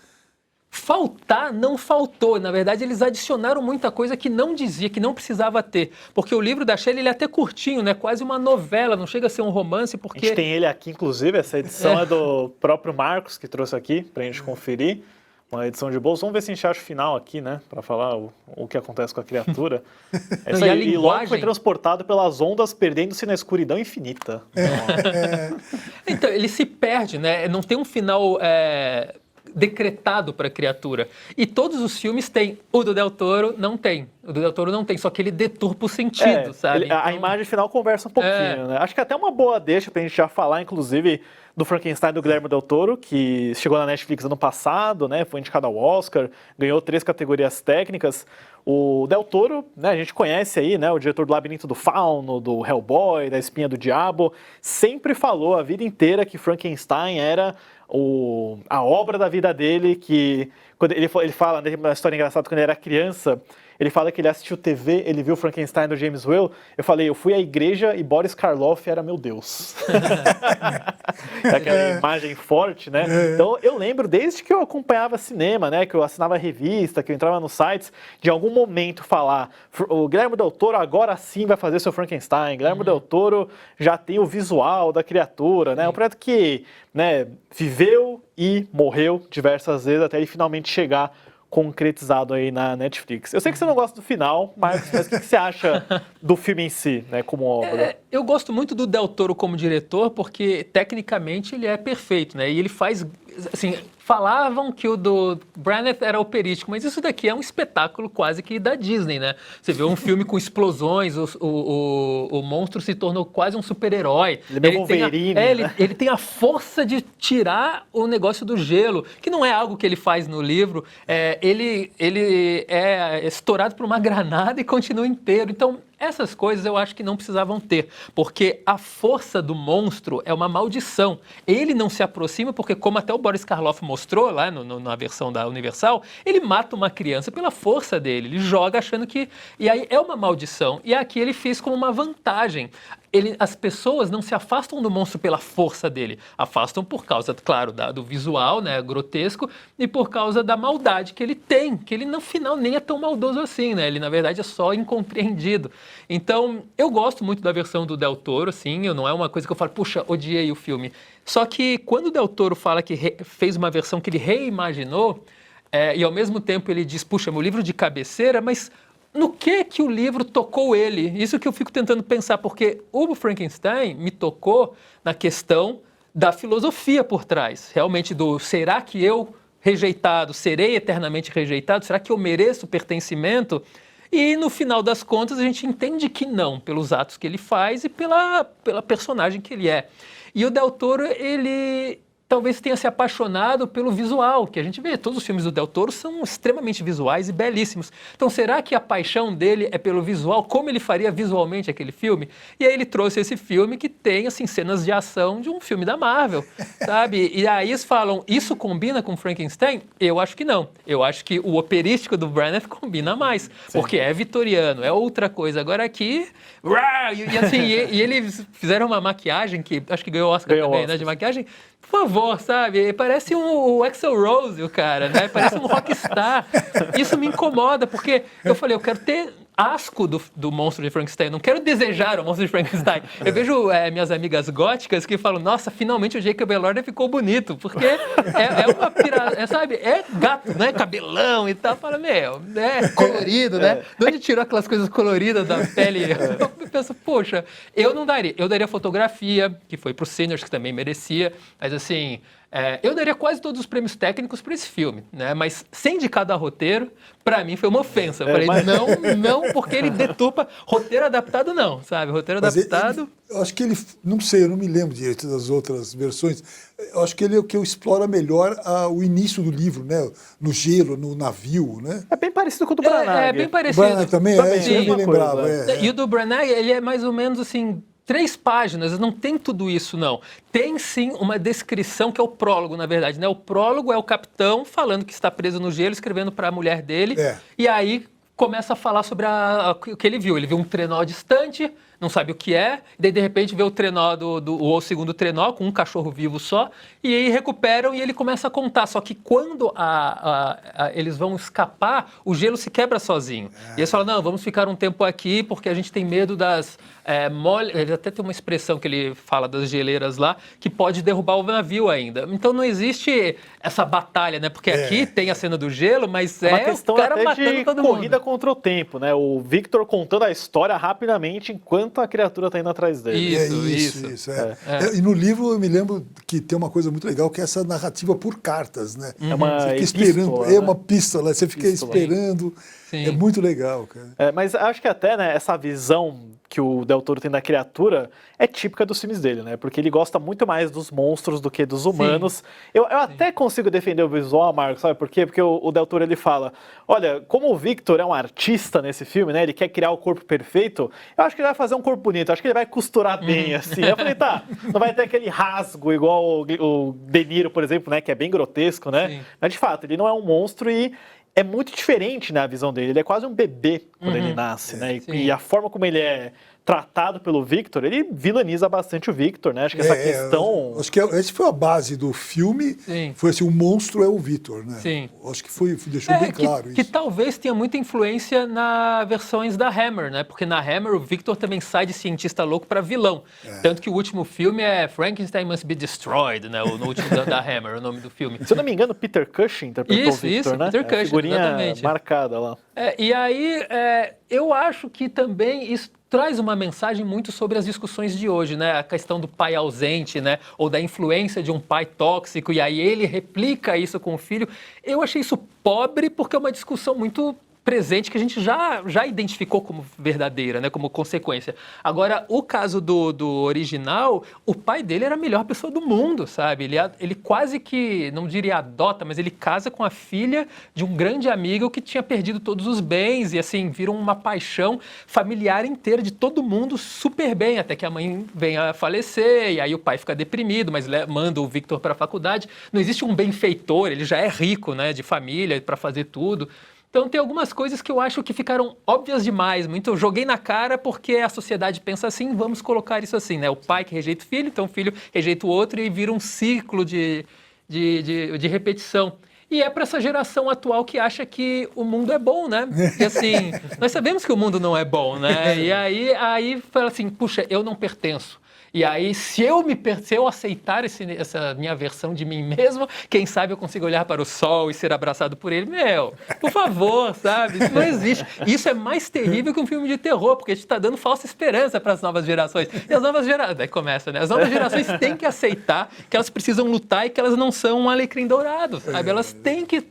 S3: Faltar, não faltou. Na verdade, eles adicionaram muita coisa que não dizia, que não precisava ter. Porque o livro da Shelley, ele é até curtinho, né? Quase uma novela, não chega a ser um romance,
S1: A
S3: porque...
S1: gente tem ele aqui, inclusive, essa edição é do próprio Marcos, que trouxe aqui pra gente conferir. Uma edição de bolso. Vamos ver se a gente acha o final aqui, né? Pra falar o que acontece com a criatura. É isso
S3: E a
S1: aí. E logo
S3: linguagem-
S1: foi transportado pelas ondas, perdendo-se na escuridão infinita.
S3: Então, ele se perde, né? Não tem um final decretado para a criatura. E todos os filmes têm. O do Del Toro não tem. O do Del Toro não tem, só que ele deturpa o sentido, sabe?
S1: A
S3: Então,
S1: imagem final conversa um pouquinho, né? Acho que até uma boa deixa pra gente já falar, inclusive, do Frankenstein do Guillermo Del Toro, que chegou na Netflix ano passado, né? Foi indicado ao Oscar, ganhou 3 categorias técnicas. O Del Toro, né? A gente conhece aí, né? O diretor do Labirinto do Fauno, do Hellboy, da Espinha do Diabo, sempre falou a vida inteira que Frankenstein era a obra da vida dele, que quando ele fala, né, uma história engraçada, quando ele era criança, ele fala que ele assistiu TV, ele viu Frankenstein do James Whale. Eu falei, eu fui à igreja e Boris Karloff era meu Deus. Aquela imagem forte, né? Então eu lembro desde que eu acompanhava cinema, né? Que eu assinava revista, que eu entrava nos sites, de algum momento falar, o Guillermo Del Toro agora sim vai fazer seu Frankenstein. Guillermo Del Toro já tem o visual da criatura, né? Um projeto que, né, viveu e morreu diversas vezes até ele finalmente chegar concretizado aí na Netflix. Eu sei que você não gosta do final, Marcos, mas o que você acha do filme em si, né, como obra?
S3: Eu gosto muito do Del Toro como diretor, porque tecnicamente ele é perfeito, né? E ele faz, assim, falavam que o do Branagh era operístico, mas isso daqui é um espetáculo quase que da Disney, né? Você vê um filme com explosões, o monstro se tornou quase um super-herói.
S1: Ele é meio Wolverine, né?
S3: Ele tem a força de tirar o negócio do gelo, que não é algo que ele faz no livro. Ele é estourado por uma granada e continua inteiro. Então, essas coisas eu acho que não precisavam ter, porque a força do monstro é uma maldição. Ele não se aproxima porque, como até o Boris Karloff mostrou lá na versão da Universal, ele mata uma criança pela força dele, ele joga achando que... E aí é uma maldição. E aqui ele fez como uma vantagem. As pessoas não se afastam do monstro pela força dele, afastam por causa, claro, do visual, né, grotesco, e por causa da maldade que ele tem, que ele no final nem é tão maldoso assim, né? Ele na verdade é só incompreendido. Então, eu gosto muito da versão do Del Toro, assim, não é uma coisa que eu falo, puxa, odiei o filme. Só que quando o Del Toro fala que fez uma versão que ele reimaginou, e ao mesmo tempo ele diz, puxa, meu livro de cabeceira, mas no que o livro tocou ele? Isso que eu fico tentando pensar, porque o Frankenstein me tocou na questão da filosofia por trás, realmente será que eu, rejeitado, serei eternamente rejeitado? Será que eu mereço pertencimento? E no final das contas a gente entende que não, pelos atos que ele faz e pela personagem que ele é. E o Del Toro, ele talvez tenha se apaixonado pelo visual, que a gente vê, todos os filmes do Del Toro são extremamente visuais e belíssimos. Então, será que a paixão dele é pelo visual? Como ele faria visualmente aquele filme? E aí ele trouxe esse filme que tem, assim, cenas de ação de um filme da Marvel, sabe? E aí eles falam, isso combina com Frankenstein? Eu acho que não. Eu acho que o operístico do Branagh combina mais, porque é vitoriano, é outra coisa. Agora aqui, e eles fizeram uma maquiagem que acho que ganhou o Oscar também, né, de maquiagem. Por favor, sabe? Parece o Axl Rose, o cara, né? Parece um rockstar. Isso me incomoda, porque eu falei, eu quero ter asco do monstro de Frankenstein, eu não quero desejar o monstro de Frankenstein. Eu vejo minhas amigas góticas que falam, nossa, finalmente o Jacob Elordi ficou bonito, porque é uma pirata, sabe? É gato, né? Cabelão e tal. Fala, é colorido, né? De onde tirou aquelas coisas coloridas da pele? Eu penso, poxa, eu não daria. Eu daria fotografia, que foi pro Sinners, que também merecia, mas assim... eu daria quase todos os prêmios técnicos para esse filme, né? Mas ser indicado a roteiro, para mim foi uma ofensa. Eu falei, não, porque ele deturpa. Roteiro adaptado, não, sabe? Roteiro adaptado...
S2: eu acho que ele, não sei, eu não me lembro direito das outras versões. Eu acho que ele é o que explora melhor o início do livro, né? No gelo, no navio, né?
S1: É bem parecido com o do Branagh.
S3: É bem parecido.
S2: O Branagh também, isso eu me lembrava.
S3: E o do Branagh, ele é mais ou menos assim... 3 páginas, não tem tudo isso, não. Tem, sim, uma descrição, que é o prólogo, na verdade, né? O prólogo é o capitão falando que está preso no gelo, escrevendo para a mulher dele, e aí começa a falar sobre o que ele viu. Ele viu um trenó distante, não sabe o que é, daí de repente vê o trenó o segundo trenó com um cachorro vivo só, e aí recuperam e ele começa a contar. Só que quando eles vão escapar, o gelo se quebra sozinho. E eles falam, não, vamos ficar um tempo aqui porque a gente tem medo das... ele até tem uma expressão que ele fala das geleiras lá, que pode derrubar o navio ainda. Então não existe essa batalha, né? Porque aqui tem a cena do gelo, mas
S1: uma questão
S3: o cara
S1: até
S3: matando
S1: de
S3: todo
S1: corrida
S3: mundo.
S1: contra o tempo, né? O Victor contando a história rapidamente enquanto a criatura tá indo atrás dele.
S3: Isso.
S2: E no livro eu me lembro que tem uma coisa muito legal, que é essa narrativa por cartas, né?
S1: É uma
S2: você fica
S1: epístola,
S2: esperando,
S1: né?
S2: é uma epístola, você fica esperando.
S3: Sim.
S2: É muito legal, cara.
S1: Mas acho que até, né, essa visão que o Del Toro tem da criatura é típica dos filmes dele, né? Porque ele gosta muito mais dos monstros do que dos humanos. Eu até consigo defender o visual, Marcos, sabe por quê? Porque o Del Toro, ele fala, olha, como o Victor é um artista nesse filme, né? Ele quer criar o corpo perfeito, eu acho que ele vai fazer um corpo bonito, acho que ele vai costurar bem, assim. Eu falei, tá, não vai ter aquele rasgo igual o De Niro, por exemplo, né? Que é bem grotesco, né?
S3: Sim.
S1: Mas, de fato, ele não é um monstro e é muito diferente na visão dele. Ele é quase um bebê quando ele nasce, né? E a forma como ele é tratado pelo Victor, ele vilaniza bastante o Victor, né? Acho que essa questão...
S2: Acho que essa foi a base do filme.
S3: Sim.
S2: Foi assim, o monstro é o Victor, né?
S3: Sim.
S2: Acho que deixou bem claro isso.
S3: Que talvez tenha muita influência nas versões da Hammer, né? Porque na Hammer o Victor também sai de cientista louco para vilão. Tanto que o último filme é Frankenstein Must Be Destroyed, né? No último da Hammer, o nome do filme.
S1: Se eu não me engano, Peter Cushing interpretou o Victor, né?
S3: Peter Cushing,
S1: figurinha
S3: exatamente.
S1: marcada lá.
S3: E aí, eu acho que também isso traz uma mensagem muito sobre as discussões de hoje, né? A questão do pai ausente, né? Ou da influência de um pai tóxico, e aí ele replica isso com o filho. Eu achei isso pobre porque é uma discussão muito presente que a gente já identificou como verdadeira, né, como consequência. Agora, o caso do original, o pai dele era a melhor pessoa do mundo, sabe? Ele quase que, não diria adota, mas ele casa com a filha de um grande amigo que tinha perdido todos os bens e, assim, viram uma paixão familiar inteira de todo mundo super bem, até que a mãe venha a falecer e aí o pai fica deprimido, mas manda o Victor para a faculdade. Não existe um benfeitor, ele já é rico, né, de família para fazer tudo. Então tem algumas coisas que eu acho que ficaram óbvias demais. Muito eu joguei na cara porque a sociedade pensa assim, vamos colocar isso assim, né? O pai que rejeita o filho, então o filho rejeita o outro e vira um ciclo de repetição. E é para essa geração atual que acha que o mundo é bom, né? E assim, nós sabemos que o mundo não é bom, né? E aí fala assim, puxa, eu não pertenço. E aí, se eu aceitar essa minha versão de mim mesmo, quem sabe eu consigo olhar para o sol e ser abraçado por ele. Por favor, sabe? Isso não existe. Isso é mais terrível que um filme de terror, porque a gente está dando falsa esperança para as novas gerações. E as novas gerações... Daí começa, né? As novas gerações têm que aceitar que elas precisam lutar e que elas não são um alecrim dourado, sabe? Elas têm que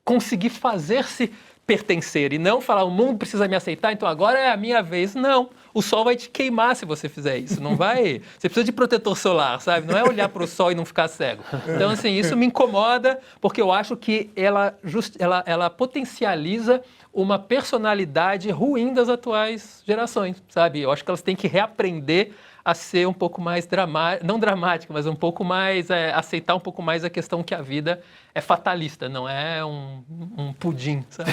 S3: conseguir fazer-se pertencer e não falar, o mundo precisa me aceitar, então agora é a minha vez. Não. O sol vai te queimar se você fizer isso, não vai... Você precisa de protetor solar, sabe? Não é olhar para o sol e não ficar cego. Então, assim, isso me incomoda, porque eu acho que ela potencializa uma personalidade ruim das atuais gerações, sabe? Eu acho que elas têm que reaprender a ser um pouco mais não dramática, mas um pouco mais, aceitar um pouco mais a questão que a vida é fatalista, não é um pudim, sabe?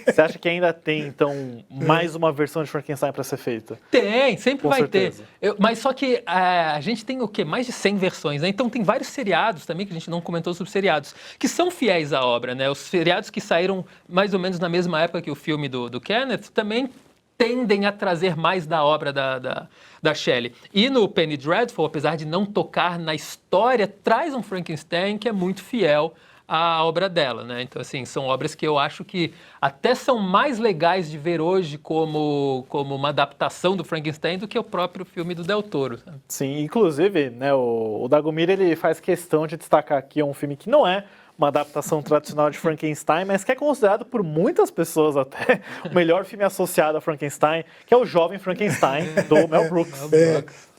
S1: Você acha que ainda tem, então, mais uma versão de Frankenstein para ser feita?
S3: Tem, sempre
S1: Com
S3: vai
S1: certeza.
S3: ter. Mas só que a gente tem o quê? Mais de 100 versões, né? Então tem vários seriados também, que a gente não comentou sobre seriados, que são fiéis à obra, né? Os seriados que saíram mais ou menos na mesma mesma época que o filme do Kenneth, também tendem a trazer mais da obra da Shelley. E no Penny Dreadful, apesar de não tocar na história, traz um Frankenstein que é muito fiel à obra dela, né? Então, assim, são obras que eu acho que até são mais legais de ver hoje como uma adaptação do Frankenstein do que o próprio filme do Del Toro. Sabe?
S1: Sim, inclusive, né, o Dagomir, ele faz questão de destacar aqui um filme que não é uma adaptação tradicional de Frankenstein, mas que é considerado por muitas pessoas até o melhor filme associado a Frankenstein, que é o Jovem Frankenstein, do Mel Brooks.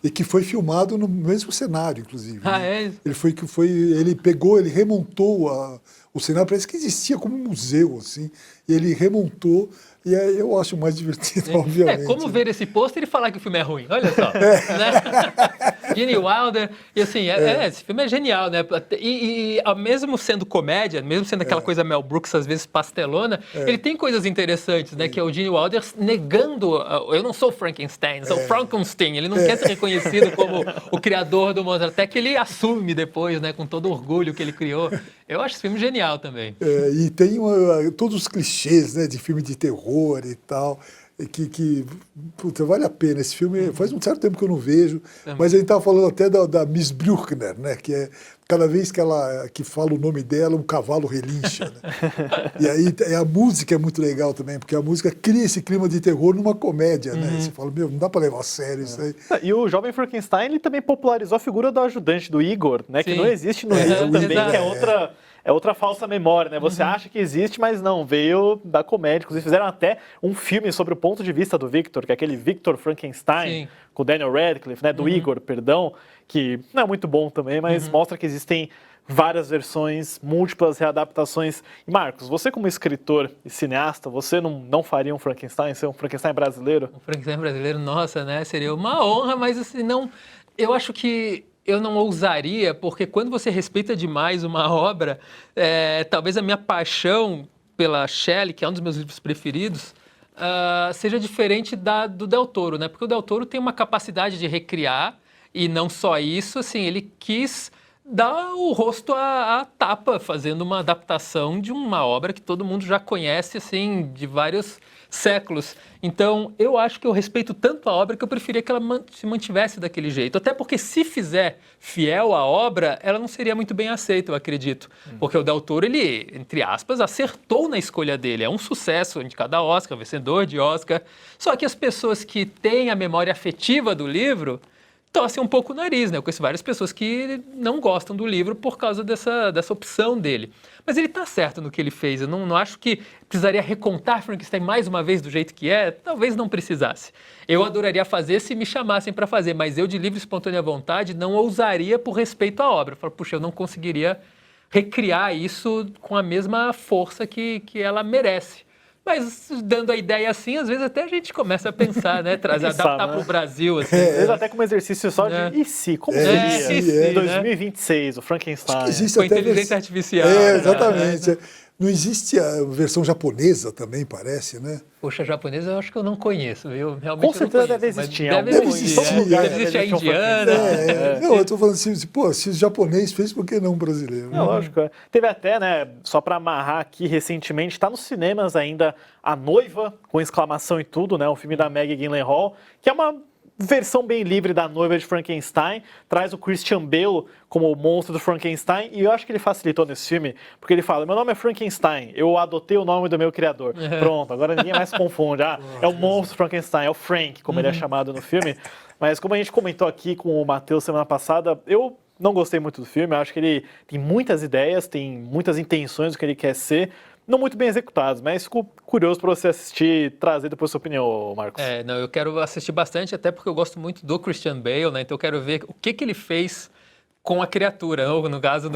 S2: E que foi filmado no mesmo cenário, inclusive.
S3: Ah,
S2: né?
S3: é?
S2: Ele remontou o cenário, parece que existia como um museu, assim, e ele remontou, e aí eu acho mais divertido, obviamente.
S3: Como ver esse pôster e falar que o filme é ruim, olha só. Né? Gene Wilder, e assim, esse filme é genial, né? E mesmo sendo comédia, mesmo sendo aquela coisa Mel Brooks, às vezes pastelona, ele tem coisas interessantes, né? Que é o Gene Wilder negando, eu não sou Frankenstein, sou Frankenstein, ele não quer ser reconhecido como o criador do monstro, até que ele assume depois, né? Com todo o orgulho que ele criou. Eu acho esse filme genial também.
S2: E tem todos os clichês, né, de filme de terror e tal, puta, vale a pena. Esse filme faz um certo tempo que eu não vejo, mas a gente estava falando até da Miss Bruckner, né, que é cada vez que fala o nome dela, um cavalo relincha. Né? E aí a música é muito legal também, porque a música cria esse clima de terror numa comédia, né? Você fala, não dá para levar a sério isso aí.
S1: E o Jovem Frankenstein, ele também popularizou a figura do ajudante, do Igor, né? Que não existe no livro também, que é outra falsa memória, né? Você acha que existe, mas não, veio da comédia. Inclusive fizeram até um filme sobre o ponto de vista do Victor, que é aquele Victor Frankenstein, com o Daniel Radcliffe, né? Do Igor, perdão, que não é muito bom também, mas mostra que existem várias versões, múltiplas readaptações. E Marcos, você como escritor e cineasta, você não faria um Frankenstein, ser um Frankenstein brasileiro?
S3: Um Frankenstein brasileiro, nossa, né? Seria uma honra, mas assim, não... Eu acho que eu não ousaria, porque quando você respeita demais uma obra, talvez a minha paixão pela Shelley, que é um dos meus livros preferidos, seja diferente do Del Toro, né? Porque o Del Toro tem uma capacidade de recriar, e não só isso, assim, ele quis dar o rosto à tapa, fazendo uma adaptação de uma obra que todo mundo já conhece, assim, de vários séculos. Então, eu acho que eu respeito tanto a obra que eu preferia que ela se mantivesse daquele jeito. Até porque, se fizer fiel à obra, ela não seria muito bem aceita, eu acredito. Porque o Del Toro, ele, entre aspas, acertou na escolha dele. É um sucesso, indicado a Oscar, vencedor de Oscar. Só que as pessoas que têm a memória afetiva do livro torcem um pouco o nariz, né? Eu conheço várias pessoas que não gostam do livro por causa dessa opção dele. Mas ele está certo no que ele fez. Eu não acho que precisaria recontar Frankenstein mais uma vez do jeito que é. Talvez não precisasse. Eu adoraria fazer se me chamassem para fazer, mas eu, de livre e espontânea vontade, não ousaria por respeito à obra. Eu falo, puxa, eu não conseguiria recriar isso com a mesma força que ela merece. Mas dando a ideia assim, às vezes até a gente começa a pensar, né? Adaptar para o Brasil. Assim,
S1: às vezes até como exercício só de e se? Como seria? Em 2026, o Frankenstein.
S2: Existe
S3: com
S2: até
S3: inteligência artificial.
S2: Exatamente. Não existe a versão japonesa também, parece, né?
S3: Poxa, a japonesa eu acho que eu não conheço, viu? Realmente
S1: com certeza
S3: deve
S1: existir.
S3: Deve existir a indiana.
S2: Não, eu tô falando assim, se o japonês fez, por que não o brasileiro?
S1: Lógico. Teve até, né, só para amarrar aqui, recentemente, está nos cinemas ainda A Noiva, com exclamação e tudo, né? O filme da Maggie Gyllenhaal, que é uma versão bem livre da Noiva de Frankenstein, traz o Christian Bale como o monstro do Frankenstein, e eu acho que ele facilitou nesse filme, porque ele fala, meu nome é Frankenstein, eu adotei o nome do meu criador. Pronto, agora ninguém mais confunde. É o monstro Frankenstein, é o Frank, como ele é chamado no filme. Mas como a gente comentou aqui com o Matheus semana passada, eu não gostei muito do filme, eu acho que ele tem muitas ideias, tem muitas intenções do que ele quer ser, não muito bem executados, mas fico curioso para você assistir e trazer depois sua opinião, Marcos.
S3: Não, eu quero assistir bastante, até porque eu gosto muito do Christian Bale, né? Então eu quero ver o que ele fez com a criatura, ou no caso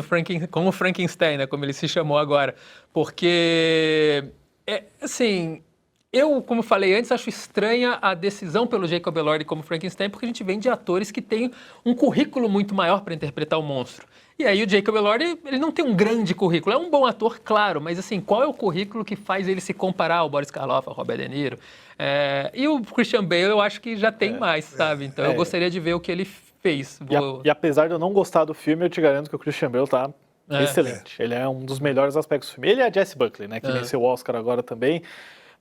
S3: com o Frankenstein, né? Como ele se chamou agora. Porque, assim, eu, como falei antes, acho estranha a decisão pelo Jacob Elordi como Frankenstein, porque a gente vem de atores que têm um currículo muito maior para interpretar o monstro. E aí o Jacob Elordi, ele não tem um grande currículo. É um bom ator, claro, mas assim, qual é o currículo que faz ele se comparar ao Boris Karloff, ao Robert De Niro? E o Christian Bale, eu acho que já tem mais, sabe? Então eu gostaria de ver o que ele fez.
S1: E apesar de eu não gostar do filme, eu te garanto que o Christian Bale tá Excelente. Ele é um dos melhores aspectos do filme. Ele é a Jessie Buckley, né? Que venceu o Oscar agora também.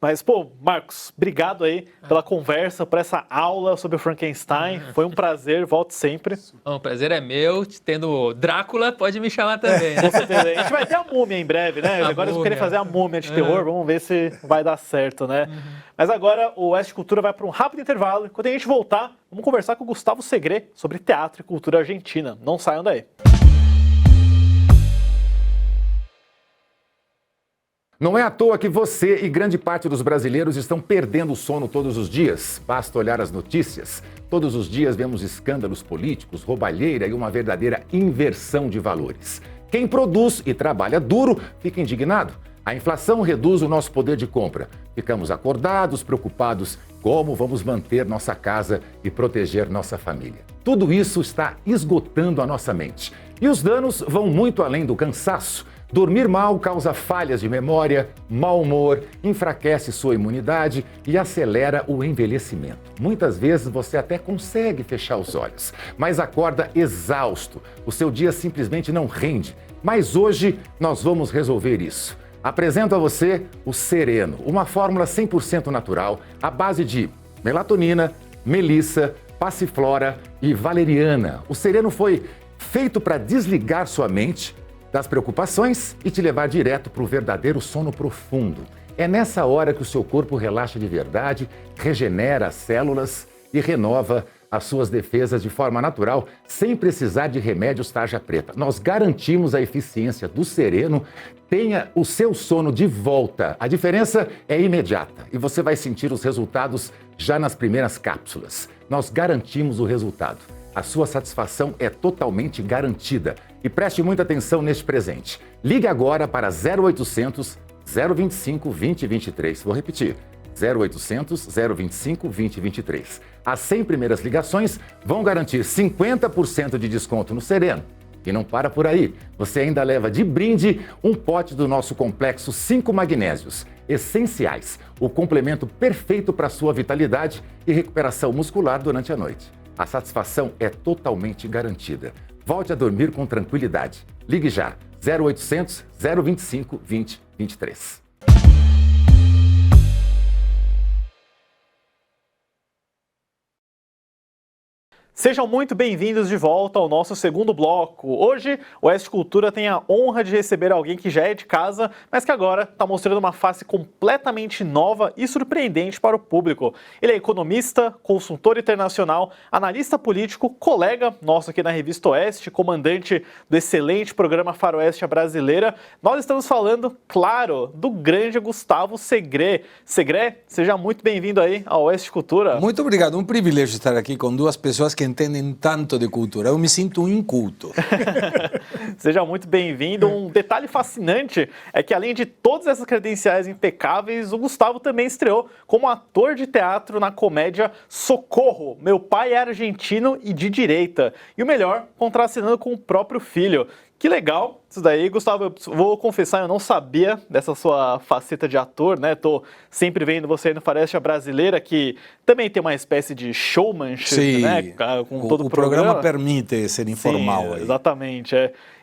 S1: Mas, pô, Marcos, obrigado aí pela conversa, por essa aula sobre o Frankenstein. Foi um prazer, volte sempre.
S3: O prazer é meu. Tendo Drácula, pode me chamar também.
S1: Com certeza. A gente vai ter a Múmia em breve, né? Agora eles vão querer fazer a Múmia de terror. Vamos ver se vai dar certo, né? Mas agora o Oeste Cultura vai para um rápido intervalo. Quando a gente voltar, vamos conversar com o Gustavo Segre sobre teatro e cultura argentina. Não saiam daí.
S4: Não é à toa que você e grande parte dos brasileiros estão perdendo o sono todos os dias. Basta olhar as notícias. Todos os dias vemos escândalos políticos, roubalheira e uma verdadeira inversão de valores. Quem produz e trabalha duro fica indignado. A inflação reduz o nosso poder de compra. Ficamos acordados, preocupados como vamos manter nossa casa e proteger nossa família. Tudo isso está esgotando a nossa mente. E os danos vão muito além do cansaço. Dormir mal causa falhas de memória, mau humor, enfraquece sua imunidade e acelera o envelhecimento. Muitas vezes você até consegue fechar os olhos, mas acorda exausto. O seu dia simplesmente não rende. Mas hoje nós vamos resolver isso. Apresento a você o Sereno, uma fórmula 100% natural à base de melatonina, melissa, passiflora e valeriana. O Sereno foi feito para desligar sua mente das preocupações e te levar direto para o verdadeiro sono profundo. É nessa hora que o seu corpo relaxa de verdade, regenera as células e renova as suas defesas de forma natural, sem precisar de remédios tarja preta. Nós garantimos a eficiência do Sereno. Tenha o seu sono de volta. A diferença é imediata e você vai sentir os resultados já nas primeiras cápsulas. Nós garantimos o resultado. A sua satisfação é totalmente garantida. E preste muita atenção neste presente. Ligue agora para 0800 025 2023. Vou repetir. 0800 025 2023. As 100 primeiras ligações vão garantir 50% de desconto no Sereno. E não para por aí. Você ainda leva de brinde um pote do nosso complexo 5 magnésios essenciais. O complemento perfeito para a sua vitalidade e recuperação muscular durante a noite. A satisfação é totalmente garantida. Volte a dormir com tranquilidade. Ligue já, 0800 025 2023.
S1: Sejam muito bem-vindos de volta ao nosso segundo bloco. Hoje, o Oeste Cultura tem a honra de receber alguém que já é de casa, mas que agora está mostrando uma face completamente nova e surpreendente para o público. Ele é economista, consultor internacional, analista político, colega nosso aqui na Revista Oeste, comandante do excelente programa Faroeste Brasileira. Nós estamos falando, claro, do grande Gustavo Segre. Segre, seja muito bem-vindo aí ao Oeste Cultura.
S5: Muito obrigado, um privilégio estar aqui com duas pessoas que entendem tanto de cultura. Eu me sinto um inculto.
S1: Seja muito bem-vindo. Um detalhe fascinante é que, além de todas essas credenciais impecáveis, o Gustavo também estreou como ator de teatro na comédia Socorro, Meu Pai é Argentino e de Direita. E o melhor, contracenando com o próprio filho. Que legal isso daí, Gustavo. Eu vou confessar, eu não sabia dessa sua faceta de ator, né? Tô sempre vendo você aí no Faroeste Brasileira, que também tem uma espécie de showmanship,
S5: Sim,
S1: né? Com todo
S5: o programa permite ser informal.
S1: Sim,
S5: aí.
S1: exatamente.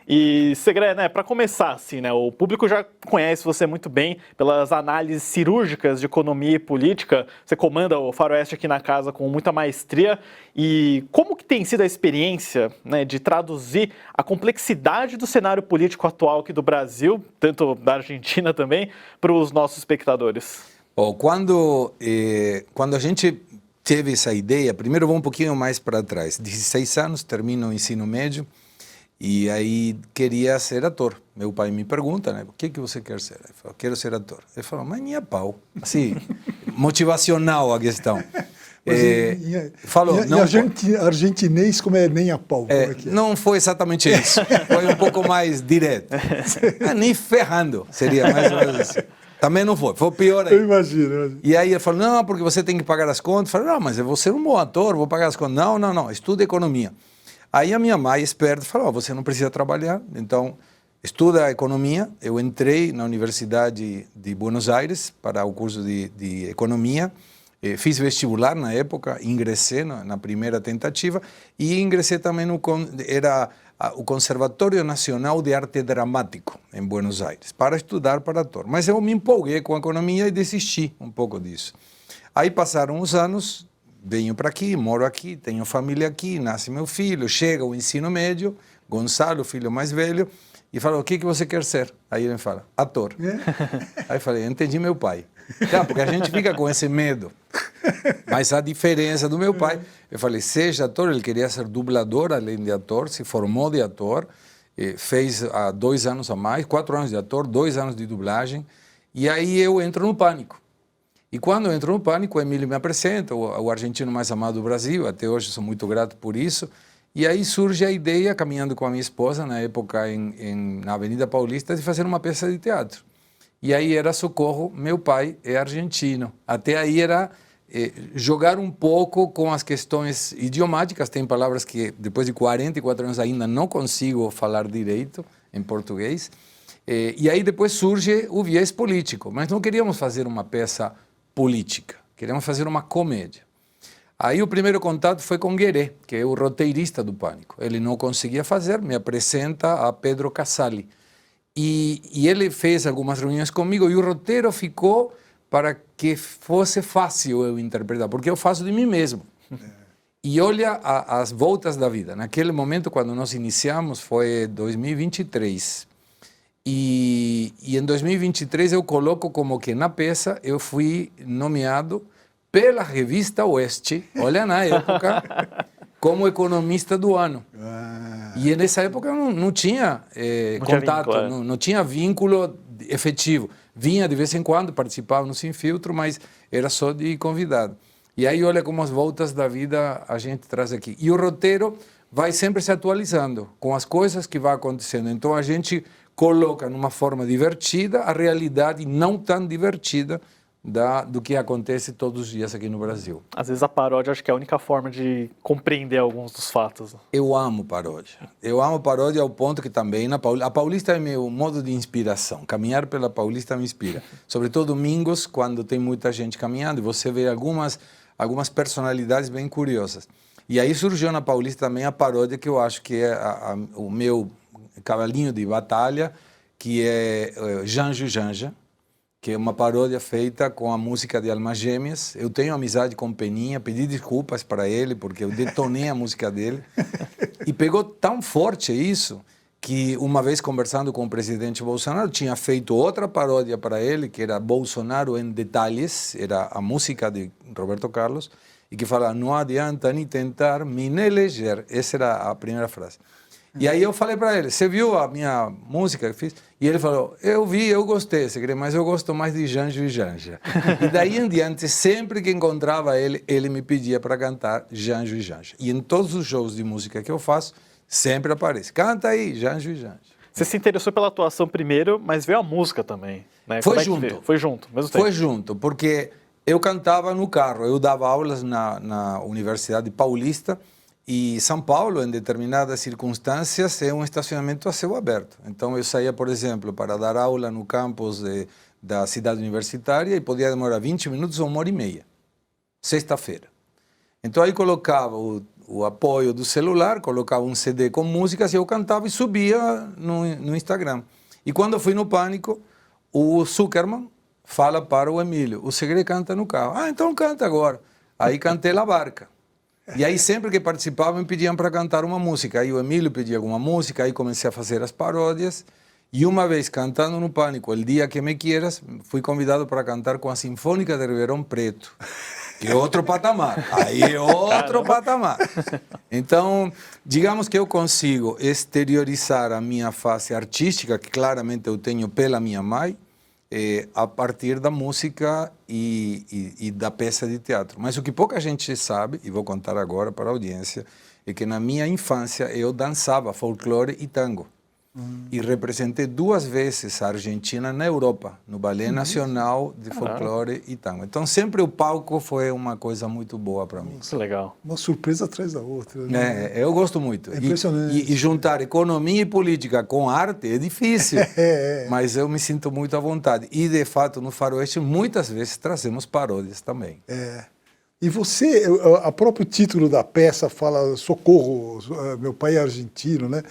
S1: E, Segre, né, para começar, assim, né, o público já conhece você muito bem pelas análises cirúrgicas de economia e política. Você comanda o Faroeste aqui na casa com muita maestria. E como que tem sido a experiência, né, de traduzir a complexidade do cenário político atual aqui do Brasil, tanto da Argentina também, para os nossos espectadores?
S5: Quando a gente teve essa ideia, primeiro vou um pouquinho mais para trás. 16 anos, termino o ensino médio. E aí queria ser ator. Meu pai me pergunta, né? O que você quer ser? Eu falo, quero ser ator. Ele falou, mas minha pau. Assim, motivacional a questão.
S2: Falou, não, argentinês como é nem a pau?
S5: Não foi exatamente isso. Foi um pouco mais direto. Nem ferrando, seria mais ou menos assim. Também não foi pior aí.
S2: Eu imagino.
S5: E aí ele falou, não, porque você tem que pagar as contas. Eu falei, não, mas eu vou ser um bom ator, vou pagar as contas. Não, estuda economia. Aí a minha mãe, esperta, falou, você não precisa trabalhar, então estuda economia. Eu entrei na Universidade de Buenos Aires para o curso de economia, fiz vestibular na época, ingressei na primeira tentativa e ingressei também era o Conservatório Nacional de Arte Dramático, em Buenos Aires, para estudar para ator. Mas eu me empolguei com a economia e desisti um pouco disso. Aí passaram os anos, venho para aqui, moro aqui, tenho família aqui, nasce meu filho, chega o ensino médio, Gonçalo, filho mais velho, e fala, o que você quer ser? Aí ele me fala, ator. Aí eu falei, entendi meu pai. Tá, porque a gente fica com esse medo. Mas a diferença do meu pai, eu falei, seja ator, ele queria ser dublador, além de ator, se formou de ator, fez há 2 anos a mais, 4 anos de ator, 2 anos de dublagem, e aí eu entro no pânico. E quando eu entro no pânico, o Emílio me apresenta, o argentino mais amado do Brasil, até hoje sou muito grato por isso, e aí surge a ideia, caminhando com a minha esposa, na época na Avenida Paulista, de fazer uma peça de teatro. E aí era Socorro, meu pai é argentino. Até aí era jogar um pouco com as questões idiomáticas. Tem palavras que depois de 44 anos ainda não consigo falar direito em português. E aí depois surge o viés político. Mas não queríamos fazer uma peça política, queríamos fazer uma comédia. Aí o primeiro contato foi com Gueré, que é o roteirista do Pânico. Ele não conseguia fazer, me apresenta a Pedro Casale. E ele fez algumas reuniões comigo e o roteiro ficou para que fosse fácil eu interpretar, porque eu faço de mim mesmo. E olha as voltas da vida. Naquele momento, quando nós iniciamos, foi 2023. E em 2023 eu coloco como que na peça eu fui nomeado pela revista Oeste, olha na época, como economista do ano. E nessa época eu não tinha contato, não tinha vínculo efetivo. Vinha de vez em quando, participava no Sem Filtro, mas era só de convidado. E aí olha como as voltas da vida a gente traz aqui. E o roteiro vai sempre se atualizando com as coisas que vão acontecendo. Então a gente coloca numa forma divertida a realidade não tão divertida do que acontece todos os dias aqui no Brasil.
S1: Às vezes a paródia acho que é a única forma de compreender alguns dos fatos.
S5: Eu amo paródia. Eu amo paródia ao ponto que também a Paulista é meu modo de inspiração. Caminhar pela Paulista me inspira. Sobretudo domingos, quando tem muita gente caminhando, e você vê algumas personalidades bem curiosas. E aí surgiu na Paulista também a paródia que eu acho que é o meu cavalinho de batalha, que é Janjo Janja, que é uma paródia feita com a música de Almas Gêmeas. Eu tenho amizade com Peninha, pedi desculpas para ele, porque eu detonei a música dele. E pegou tão forte isso, que uma vez conversando com o presidente Bolsonaro, tinha feito outra paródia para ele, que era Bolsonaro em Detalhes, era a música de Roberto Carlos, e que fala, não adianta nem tentar me eleger. Essa era a primeira frase. E aí eu falei para ele, você viu a minha música que fiz? E ele falou, eu vi, eu gostei, mas eu gosto mais de Janjo e Janja. E daí em diante, sempre que encontrava ele, ele me pedia para cantar Janjo e Janja. E em todos os shows de música que eu faço, sempre aparece, canta aí, Janjo e Janja.
S1: Você se interessou pela atuação primeiro, mas veio a música também, né?
S5: Foi junto.
S1: Foi junto, mesmo tempo.
S5: Foi junto, porque eu cantava no carro, eu dava aulas na Universidade Paulista, e São Paulo, em determinadas circunstâncias, é um estacionamento a céu aberto. Então eu saía, por exemplo, para dar aula no campus da cidade universitária e podia demorar 20 minutos ou 1h30, sexta-feira. Então aí colocava o apoio do celular, colocava um CD com músicas e eu cantava e subia no Instagram. E quando eu fui no Pânico, o Zuckerman fala para o Emílio, o Segre canta no carro. Ah, então canta agora. Aí cantei La Barca. E aí sempre que participava me pediam para cantar uma música. Aí o Emílio pedia alguma música, aí comecei a fazer as paródias. E uma vez cantando no Pânico, El Dia Que Me Quieras, fui convidado para cantar com a Sinfônica de Ribeirão Preto. Que é outro patamar. Aí é outro patamar. Então, digamos que eu consigo exteriorizar a minha face artística, que claramente eu tenho pela minha mãe, a partir da música e da peça de teatro. Mas o que pouca gente sabe, e vou contar agora para a audiência, é que na minha infância eu dançava folclore e tango. E representei 2 vezes a Argentina na Europa, no Ballet Nacional de Folclore e Tango. Então sempre o palco foi uma coisa muito boa para mim.
S1: Isso é legal.
S2: Uma surpresa atrás da outra. Né?
S5: Eu gosto muito.
S2: É impressionante.
S5: E juntar economia e política com arte é difícil, mas eu me sinto muito à vontade. E de fato no Faroeste muitas vezes trazemos paródias também.
S2: E você, o próprio título da peça fala Socorro, meu pai é argentino, né?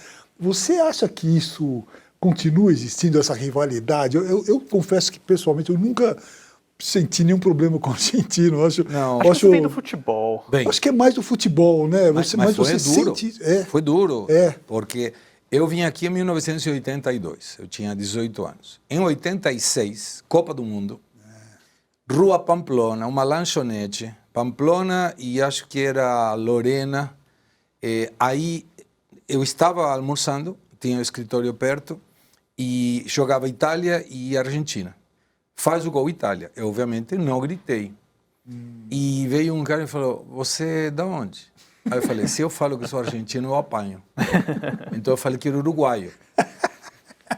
S2: Você acha que isso continua existindo, essa rivalidade? Eu confesso que, pessoalmente, eu nunca senti nenhum problema com o argentino. Eu acho,
S5: Não.
S2: eu
S1: Acho que vem do futebol.
S5: Bem,
S2: acho que é mais do futebol, né?
S5: mas
S2: Mas
S5: foi
S2: você
S5: duro.
S2: sente...
S5: Foi duro,
S2: É.
S5: porque eu vim aqui em 1982, eu tinha 18 anos. Em 86, Copa do Mundo, Rua Pamplona, uma lanchonete, Pamplona e acho que era Lorena. Aí eu estava almoçando, tinha o escritório perto, e jogava Itália e Argentina. Faz o gol Itália. Eu, obviamente, não gritei. E veio um cara e falou, você é de onde? Aí eu falei, se eu falo que sou argentino, eu apanho. Então eu falei que era uruguaio.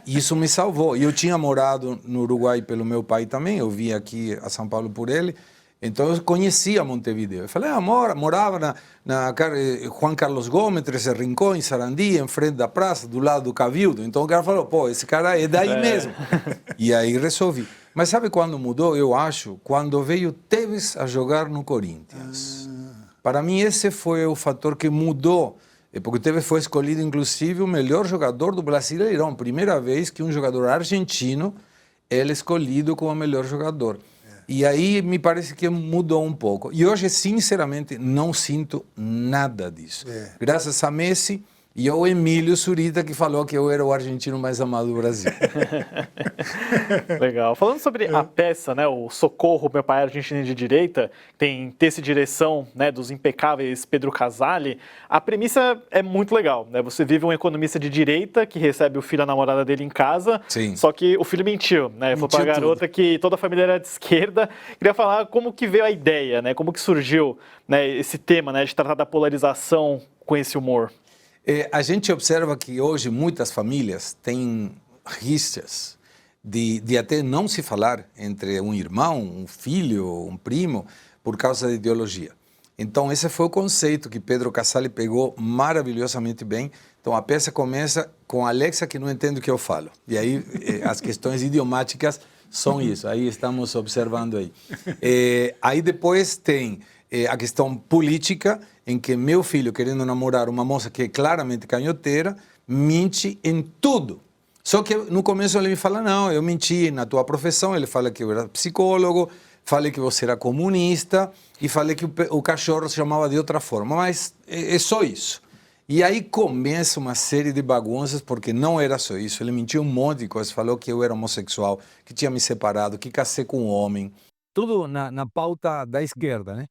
S5: E isso me salvou. E eu tinha morado no Uruguai pelo meu pai também, eu vim aqui a São Paulo por ele, então eu conhecia Montevideo. Eu falei, morava na Juan Carlos Gomes, Trece Rincón, em Sarandi, em frente da praça, do lado do Cabildo. Então o cara falou, pô, esse cara é daí mesmo. E aí resolvi. Mas sabe quando mudou? Eu acho, quando veio Tevez a jogar no Corinthians. Para mim esse foi o fator que mudou. Porque o Tevez foi escolhido, inclusive, o melhor jogador do Brasileirão. Primeira vez que um jogador argentino é escolhido como o melhor jogador. E aí me parece que mudou um pouco. E hoje, sinceramente, não sinto nada disso. Graças a Messi e ao Emílio Zurita, que falou que eu era o argentino mais amado do Brasil.
S1: Legal. Falando sobre a peça, né, o Socorro, Meu Pai é Argentino de Direita, tem texto e direção, né, dos impecáveis Pedro Casale, a premissa é muito legal, né? Você vive um economista de direita que recebe o filho, a namorada dele em casa,
S5: Sim.
S1: só que o filho mentiu, né? Falou pra garota que toda a família era de esquerda. Queria falar como que veio a ideia, né? Como que surgiu, né, esse tema, né, de tratar da polarização com esse humor.
S5: A gente observa que hoje muitas famílias têm rixas de até não se falar entre um irmão, um filho, um primo, por causa da ideologia. Então esse foi o conceito que Pedro Casale pegou maravilhosamente bem. Então a peça começa com a Alexa que não entende o que eu falo. E aí as questões idiomáticas são isso, aí estamos observando aí. Aí depois tem a questão política, em que meu filho, querendo namorar uma moça que é claramente canhoteira, mente em tudo. Só que no começo ele me fala, não, eu menti na tua profissão, ele fala que eu era psicólogo, falei que você era comunista e falei que o cachorro se chamava de outra forma, mas é só isso. E aí começa uma série de bagunças, porque não era só isso, ele mentiu um monte de coisas, falou que eu era homossexual, que tinha me separado, que casei com um homem.
S6: Tudo na pauta da esquerda, né?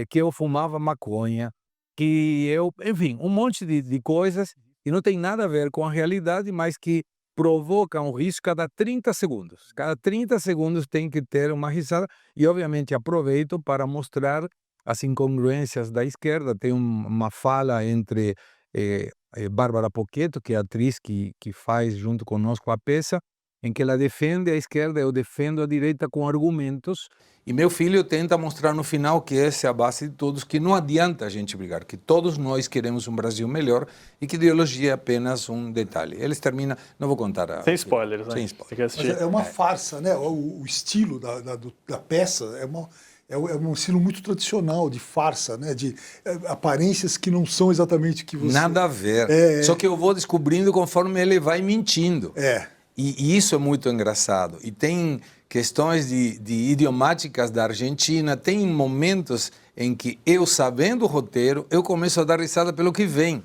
S6: Que eu fumava maconha, que eu, enfim, um monte de coisas que não tem nada a ver com a realidade, mas que provocam risco cada 30 segundos. Cada 30 segundos tem que ter uma risada e, obviamente, aproveito para mostrar as incongruências da esquerda. Tem uma fala entre Bárbara Pochetto, que é a atriz que faz junto conosco a peça, em que ela defende a esquerda, eu defendo a direita com argumentos.
S5: E meu filho tenta mostrar no final que essa é a base de todos, que não adianta a gente brigar, que todos nós queremos um Brasil melhor e que ideologia é apenas um detalhe. Eles terminam, não vou contar.
S1: Sem spoilers, né?
S5: Sem spoilers.
S1: Tem que assistir.
S2: Mas é uma farsa, né? O estilo da peça é um estilo muito tradicional de farsa, né? De aparências que não são exatamente o que você...
S5: Nada a ver. Só que eu vou descobrindo conforme ele vai mentindo. E isso é muito engraçado. E tem questões de idiomáticas da Argentina, tem momentos em que eu, sabendo o roteiro, eu começo a dar risada pelo que vem.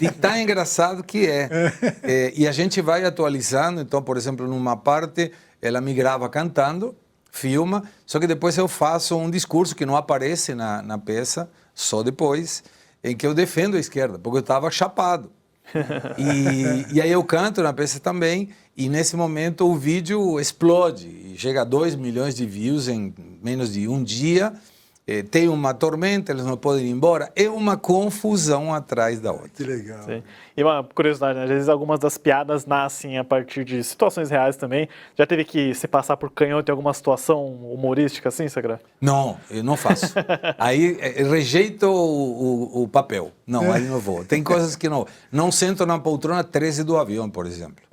S5: De tão engraçado que é. E a gente vai atualizando. Então, por exemplo, numa parte, ela me grava cantando, filma, só que depois eu faço um discurso que não aparece na peça, só depois, em que eu defendo a esquerda, porque eu estava chapado. E aí eu canto na peça também, e nesse momento o vídeo explode, e chega a 2 milhões de views em menos de um dia, tem uma tormenta, eles não podem ir embora, é uma confusão atrás da outra.
S2: Que legal.
S1: Sim. E uma curiosidade, né? Às vezes algumas das piadas nascem a partir de situações reais também. Já teve que se passar por canhoto em alguma situação humorística assim, Sagra?
S5: Não, eu não faço. Aí rejeito o papel. Não, aí não vou. Tem coisas que não. Não sento na poltrona 13 do avião, por exemplo.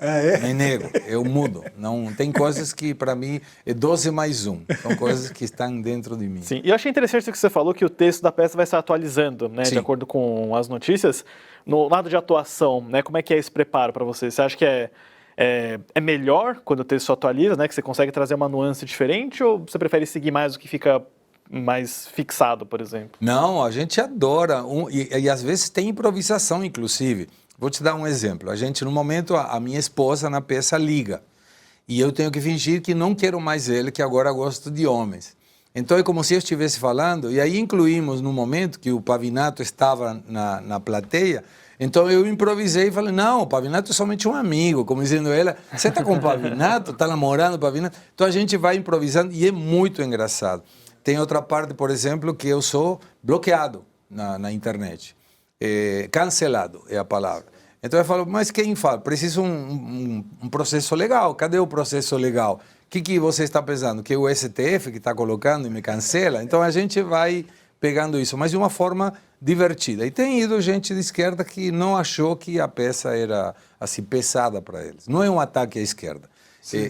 S5: Me nego, eu mudo. Não, tem coisas que para mim é 12 mais 1. São coisas que estão dentro de mim.
S1: Sim, e eu achei interessante interessante o que você falou, que o texto da peça vai se atualizando, né, de acordo com as notícias. No lado de atuação, né, como é que é esse preparo para você? Você acha que é melhor quando o texto se atualiza, né, que você consegue trazer uma nuance diferente, ou você prefere seguir mais o que fica mais fixado, por exemplo?
S5: Não, a gente adora, e às vezes tem improvisação, inclusive. Vou te dar um exemplo. A gente, no momento, a minha esposa na peça liga, e eu tenho que fingir que não quero mais ele, que agora gosto de homens. Então é como se eu estivesse falando, e aí incluímos no momento que o Pavinato estava na plateia, então eu improvisei e falei, não, o Pavinato é somente um amigo, como dizendo ela, você está com o Pavinato, está namorando o Pavinato? Então a gente vai improvisando e é muito engraçado. Tem outra parte, por exemplo, que eu sou bloqueado na internet, cancelado é a palavra. Então eu falo, mas quem fala? Preciso um processo legal, cadê o processo legal? O que você está pensando? Que é o STF que está colocando e me cancela? Então a gente vai pegando isso, mas de uma forma divertida. E tem ido gente de esquerda que não achou que a peça era assim pesada para eles. Não é um ataque à esquerda,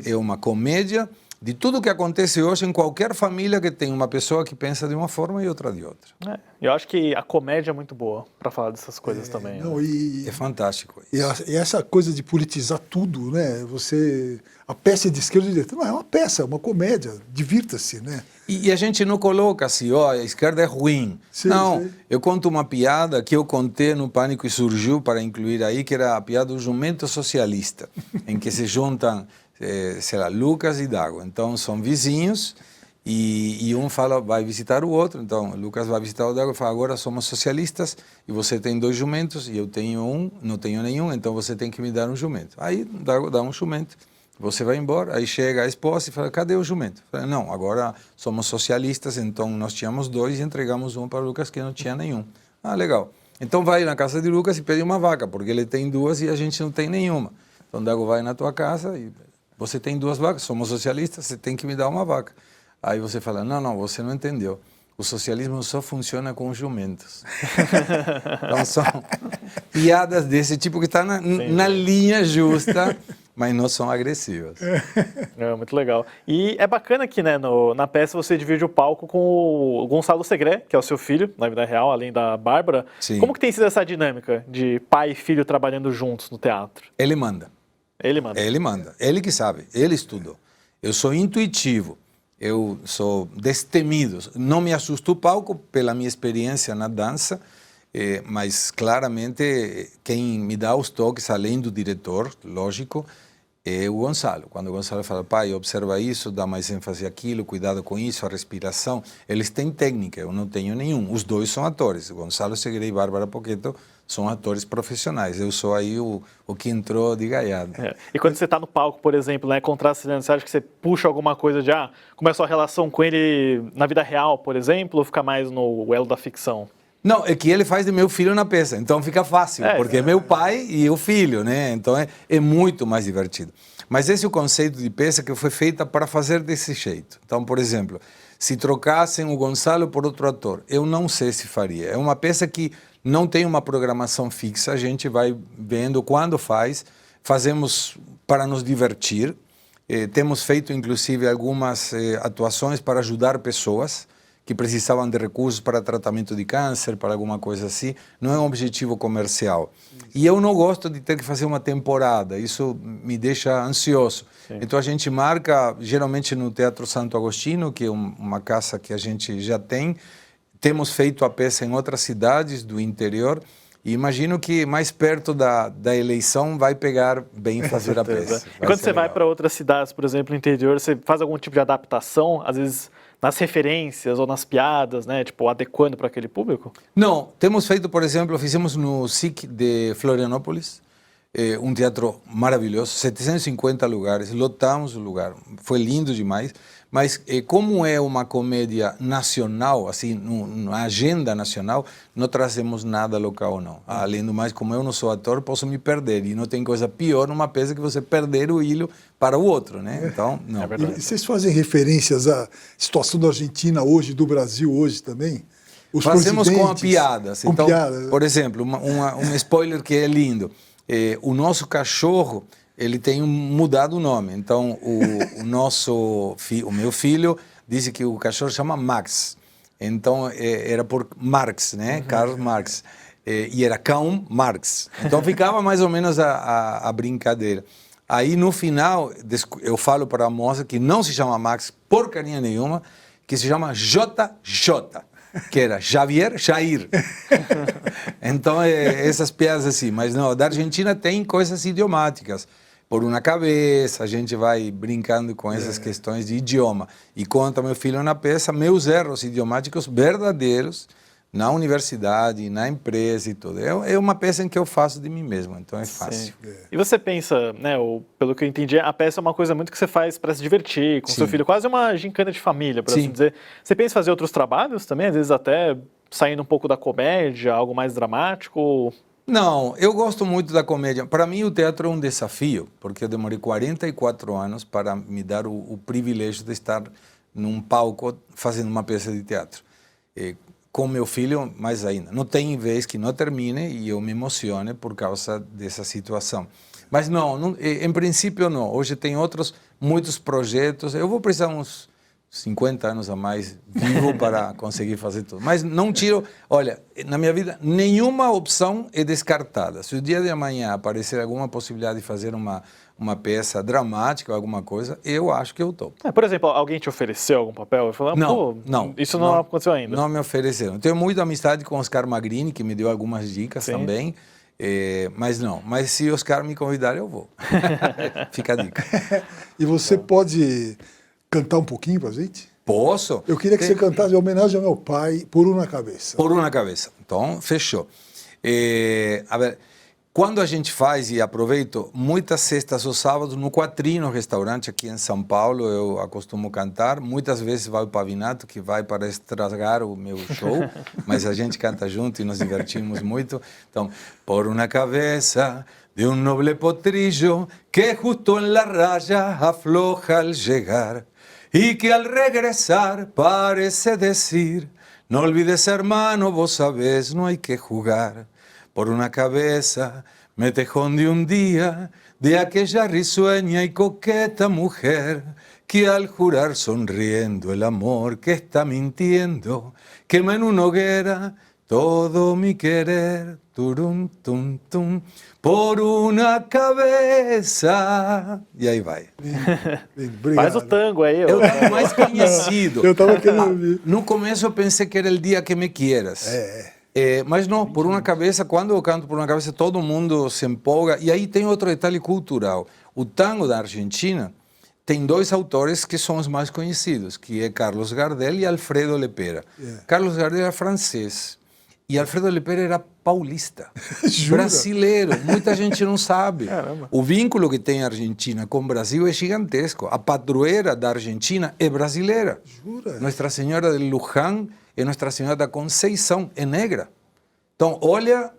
S5: é uma comédia de tudo que acontece hoje em qualquer família que tem uma pessoa que pensa de uma forma e outra de outra.
S1: Eu acho que a comédia é muito boa para falar dessas coisas também.
S2: Não,
S5: é fantástico.
S2: E essa coisa de politizar tudo, né? A peça é de esquerda e de direita. Não, é uma peça, é uma comédia. Divirta-se, né?
S5: E a gente não coloca assim, ó, a esquerda é ruim.
S2: Sim,
S5: não,
S2: sim.
S5: eu conto uma piada que eu contei no Pânico e surgiu para incluir aí, que era a piada do jumento socialista, em que se juntam, sei lá, Lucas e Dago. Então são vizinhos e um fala, vai visitar o outro. Então Lucas vai visitar o Dago e fala, agora somos socialistas e você tem 2 jumentos e eu tenho um, não tenho nenhum, então você tem que me dar um jumento. Aí Dago dá um jumento. Você vai embora, aí chega a esposa e fala, cadê o jumento? Fala, não, agora somos socialistas, então nós tínhamos 2 e entregamos um para o Lucas que não tinha nenhum. Ah, legal. Então vai na casa de Lucas e pede uma vaca, porque ele tem 2 e a gente não tem nenhuma. Então Dago vai na tua casa e você tem 2 vacas, somos socialistas, você tem que me dar uma vaca. Aí você fala, não, você não entendeu. O socialismo só funciona com jumentos. Então são piadas desse tipo que está na linha justa, mas não são agressivas.
S1: Muito legal. E é bacana que, né, na peça você divide o palco com o Gonçalo Segré, que é o seu filho, na vida real, além da Bárbara.
S5: Sim.
S1: Como que tem sido essa dinâmica de pai e filho trabalhando juntos no teatro?
S5: Ele manda.
S1: Ele manda.
S5: Ele manda. Ele que sabe. Ele estudou. Eu sou intuitivo. Eu sou destemido. Não me assusto o palco pela minha experiência na dança, mas claramente quem me dá os toques, além do diretor, lógico, é o Gonçalo. Quando o Gonçalo fala, pai, observa isso, dá mais ênfase àquilo, cuidado com isso, a respiração. Eles têm técnica, eu não tenho nenhum. Os 2 são atores. O Gonçalo Segré e Bárbara Pochetto são atores profissionais. Eu sou aí o que entrou de gaiada.
S1: E quando você está no palco, por exemplo, né, contracenando, você acha que você puxa alguma coisa de, como é a sua relação com ele na vida real, por exemplo, ou fica mais no elo da ficção?
S5: Não, é que ele faz de meu filho na peça, então fica fácil, porque é meu pai e o filho, né? Então é muito mais divertido. Mas esse é o conceito de peça que foi feita para fazer desse jeito. Então, por exemplo, se trocassem o Gonçalo por outro ator, eu não sei se faria. É uma peça que não tem uma programação fixa, a gente vai vendo quando fazemos para nos divertir. Temos feito, inclusive, algumas atuações para ajudar pessoas que precisavam de recursos para tratamento de câncer, para alguma coisa assim. Não é um objetivo comercial. E eu não gosto de ter que fazer uma temporada, isso me deixa ansioso. Sim. Então a gente marca, geralmente no Teatro Santo Agostinho, que é uma casa que a gente já tem. Temos feito a peça em outras cidades do interior. E imagino que mais perto da eleição vai pegar bem fazer a peça.
S1: E quando você vai para outras cidades, por exemplo, no interior, você faz algum tipo de adaptação, às vezes nas referências ou nas piadas, né, tipo adequando para aquele público?
S5: Não, temos feito, por exemplo, fizemos no SIC de Florianópolis, um teatro maravilhoso, 750 lugares, lotamos o lugar, foi lindo demais, mas como é uma comédia nacional, assim, na agenda nacional, não trazemos nada local, não. Além do mais, como eu não sou ator, posso me perder, e não tem coisa pior numa peça que você perder o ilho para o outro, né? Então, não.
S1: É verdade.
S2: E vocês fazem referências à situação da Argentina hoje, do Brasil hoje também? Os
S5: fazemos com
S2: presidentes,
S5: piadas.
S2: com
S5: Então,
S2: piadas.
S5: por exemplo, um spoiler que é lindo. O nosso cachorro, ele tem mudado o nome. Então, o meu filho disse que o cachorro chama Max. Então, era por Marx, né? Karl Marx. E era Kaum Marx. Então, ficava mais ou menos a brincadeira. Aí, no final, eu falo para a moça que não se chama Max porcaria nenhuma, que se chama JJ, que era Javier Jair. Então, essas piadas assim. Mas não, da Argentina tem coisas idiomáticas. Por uma cabeça, a gente vai brincando com essas questões de idioma. E conta meu filho na peça meus erros idiomáticos verdadeiros na universidade, na empresa e tudo. É uma peça em que eu faço de mim mesmo, então é fácil.
S1: E você pensa, né, pelo que eu entendi, a peça é uma coisa muito que você faz para se divertir com seu filho, quase uma gincana de família, por assim dizer. Você pensa em fazer outros trabalhos também, às vezes até saindo um pouco da comédia, algo mais dramático?
S5: Não, eu gosto muito da comédia. Para mim, o teatro é um desafio, porque eu demorei 44 anos para me dar o privilégio de estar num palco fazendo uma peça de teatro. Com meu filho, mais ainda. Não tem vez que não termine e eu me emocione por causa dessa situação. Mas não, em princípio não. Hoje tem muitos projetos. Eu vou precisar uns 50 anos a mais vivo para conseguir fazer tudo. Mas não tiro... Olha, na minha vida, nenhuma opção é descartada. Se o dia de amanhã aparecer alguma possibilidade de fazer uma peça dramática, alguma coisa, eu acho que eu topo.
S1: Por exemplo, alguém te ofereceu algum papel e falou, não, isso não aconteceu ainda?
S5: Não me ofereceram. Tenho muita amizade com Oscar Magrini, que me deu algumas dicas também, mas não. Mas se Oscar me convidar, eu vou. Fica a dica.
S2: E você pode cantar um pouquinho pra gente?
S5: Posso?
S2: Eu queria que você cantasse em homenagem ao meu pai, Por Uma Cabeça.
S5: Por Uma Cabeça. Então, fechou. A ver... Quando a gente faz, e aproveito, muitas sextas ou sábados, no Quatrino restaurante aqui em São Paulo, eu acostumo cantar. Muitas vezes vai o Pavinato, que vai para estragar o meu show, mas a gente canta junto e nos divertimos muito. Então, por uma cabeça de um noble potrillo, que justo en la raya afloja al llegar, y que al regresar parece decir, no olvides hermano, vos sabés, no hay que jugar. Por una cabeza me tejón de un día de aquella risueña y coqueta mujer que al jurar sonriendo el amor que está mintiendo quema en una hoguera todo mi querer. Turum, tum, tum, por una cabeza. E aí vai.
S1: Faz o tango aí.
S5: Eu tava mais conhecido.
S2: Eu tava querendo ouvir.
S5: No começo eu pensei que era El Dia que Me Quieras. Mas não, Por Uma Cabeça, quando eu canto Por Uma Cabeça, todo mundo se empolga. E aí tem outro detalhe cultural. O tango da Argentina tem dois autores que são os mais conhecidos, que é Carlos Gardel e Alfredo Lepera. Carlos Gardel era francês e Alfredo Lepera era paulista, brasileiro. Muita gente não sabe.
S1: Caramba.
S5: O vínculo que tem a Argentina com o Brasil é gigantesco. A padroeira da Argentina é brasileira.
S2: Jura?
S5: Nossa Senhora de Luján é Nossa Senhora da Conceição, é negra. Então, olha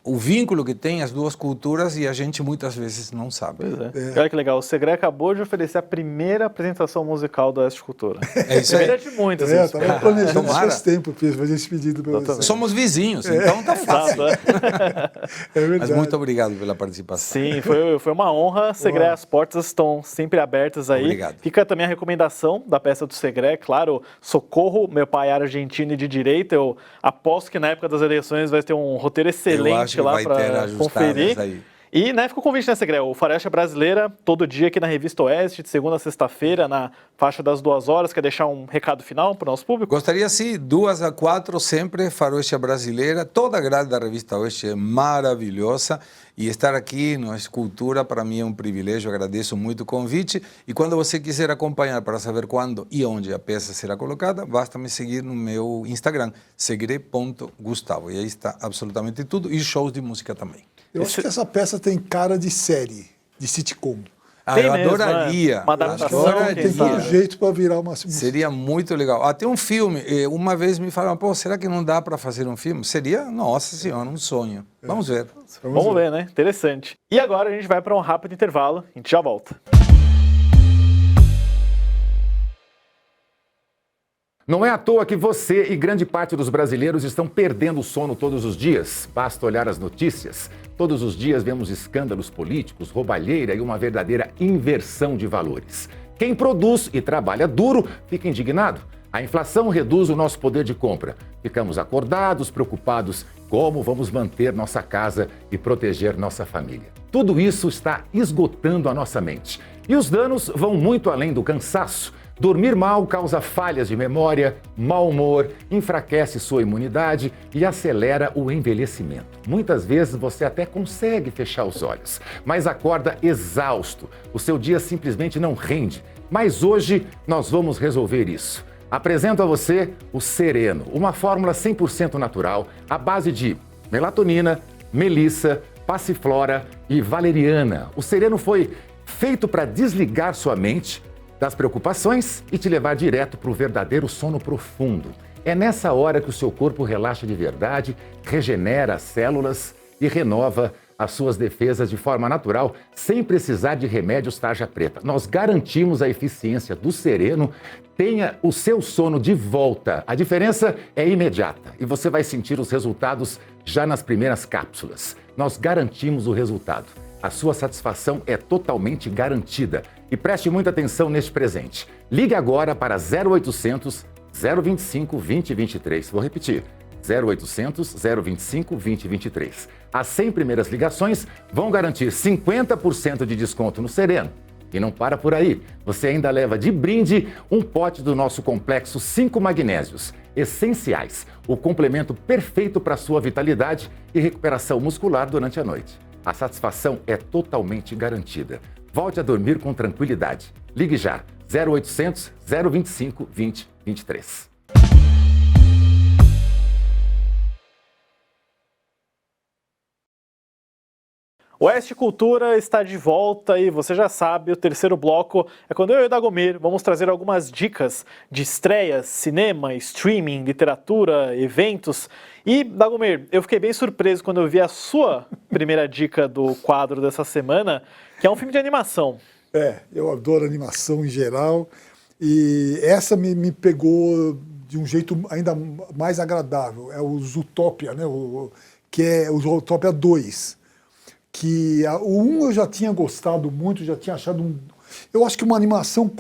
S5: o vínculo que tem as duas culturas e a gente muitas vezes não sabe.
S1: Pois é. Olha que legal, o Segré acabou de oferecer a primeira apresentação musical da Oeste Cultura.
S5: É isso aí.
S1: Primeira de muitas.
S2: Eu estava planejando
S5: Tomara.
S2: faz tempo fazer esse pedido para você.
S5: Somos vizinhos, então tá fácil.
S2: É verdade.
S5: Mas muito obrigado pela participação.
S1: Sim, foi uma honra. Segré, as portas estão sempre abertas aí.
S5: Obrigado.
S1: Fica também a recomendação da peça do Segré, claro, Socorro, meu pai é argentino e de direita. Eu aposto que na época das eleições vai ter um roteiro excelente lá para conferir.
S5: Aí.
S1: E fica o convite, né, Segré? O Faroeste Brasileira, todo dia aqui na Revista Oeste, de segunda a sexta-feira, na faixa das 2 horas. Quer deixar um recado final para o nosso público?
S5: Gostaria, sim, 2 a 4, sempre Faroeste Brasileira. Toda a grade da Revista Oeste é maravilhosa. E estar aqui na Escultura, para mim, é um privilégio. Agradeço muito o convite. E quando você quiser acompanhar para saber quando e onde a peça será colocada, basta me seguir no meu Instagram, segre.gustavo. E aí está absolutamente tudo. E shows de música também.
S2: Eu acho que essa peça tem cara de série, de sitcom.
S1: Tem
S5: eu
S1: mesmo,
S5: adoraria.
S1: Uma adaptação,
S5: Adoraria.
S1: quem
S2: Tem todo
S1: sabe?
S2: jeito para virar uma...
S5: Seria muito legal. Tem um filme, uma vez me falaram, pô, será que não dá para fazer um filme? Seria, nossa senhora, um sonho. Vamos ver.
S1: Vamos ver, né? Interessante. E agora a gente vai para um rápido intervalo. A gente já volta.
S4: Não é à toa que você e grande parte dos brasileiros estão perdendo o sono todos os dias. Basta olhar as notícias. Todos os dias vemos escândalos políticos, roubalheira e uma verdadeira inversão de valores. Quem produz e trabalha duro fica indignado. A inflação reduz o nosso poder de compra. Ficamos acordados, preocupados como vamos manter nossa casa e proteger nossa família. Tudo isso está esgotando a nossa mente. E os danos vão muito além do cansaço. Dormir mal causa falhas de memória, mau humor, enfraquece sua imunidade e acelera o envelhecimento. Muitas vezes você até consegue fechar os olhos, mas acorda exausto. O seu dia simplesmente não rende. Mas hoje nós vamos resolver isso. Apresento a você o Sereno, uma fórmula 100% natural à base de melatonina, melissa, passiflora e valeriana. O Sereno foi feito para desligar sua mente das preocupações e te levar direto para o verdadeiro sono profundo. É nessa hora que o seu corpo relaxa de verdade, regenera as células e renova as suas defesas de forma natural, sem precisar de remédios tarja preta. Nós garantimos a eficiência do Sereno. Tenha o seu sono de volta. A diferença é imediata e você vai sentir os resultados já nas primeiras cápsulas. Nós garantimos o resultado. A sua satisfação é totalmente garantida. E preste muita atenção neste presente. Ligue agora para 0800 025 2023. Vou repetir. 0800 025 2023. As 100 primeiras ligações vão garantir 50% de desconto no Sereno. E não para por aí. Você ainda leva de brinde um pote do nosso complexo 5 magnésios essenciais, o complemento perfeito para a sua vitalidade e recuperação muscular durante a noite. A satisfação é totalmente garantida. Volte a dormir com tranquilidade. Ligue já. 0800 025 2023.
S1: Oeste Cultura está de volta e você já sabe, o terceiro bloco é quando eu e o Dagomir vamos trazer algumas dicas de estreias, cinema, streaming, literatura, eventos. E, Dagomir, eu fiquei bem surpreso quando eu vi a sua primeira dica do quadro dessa semana, que é um filme de animação.
S2: Eu adoro animação em geral e essa me pegou de um jeito ainda mais agradável. É o Zootopia, né? Que é o Zootopia 2. Que o 1 eu já tinha gostado muito, já tinha achado eu acho que uma animação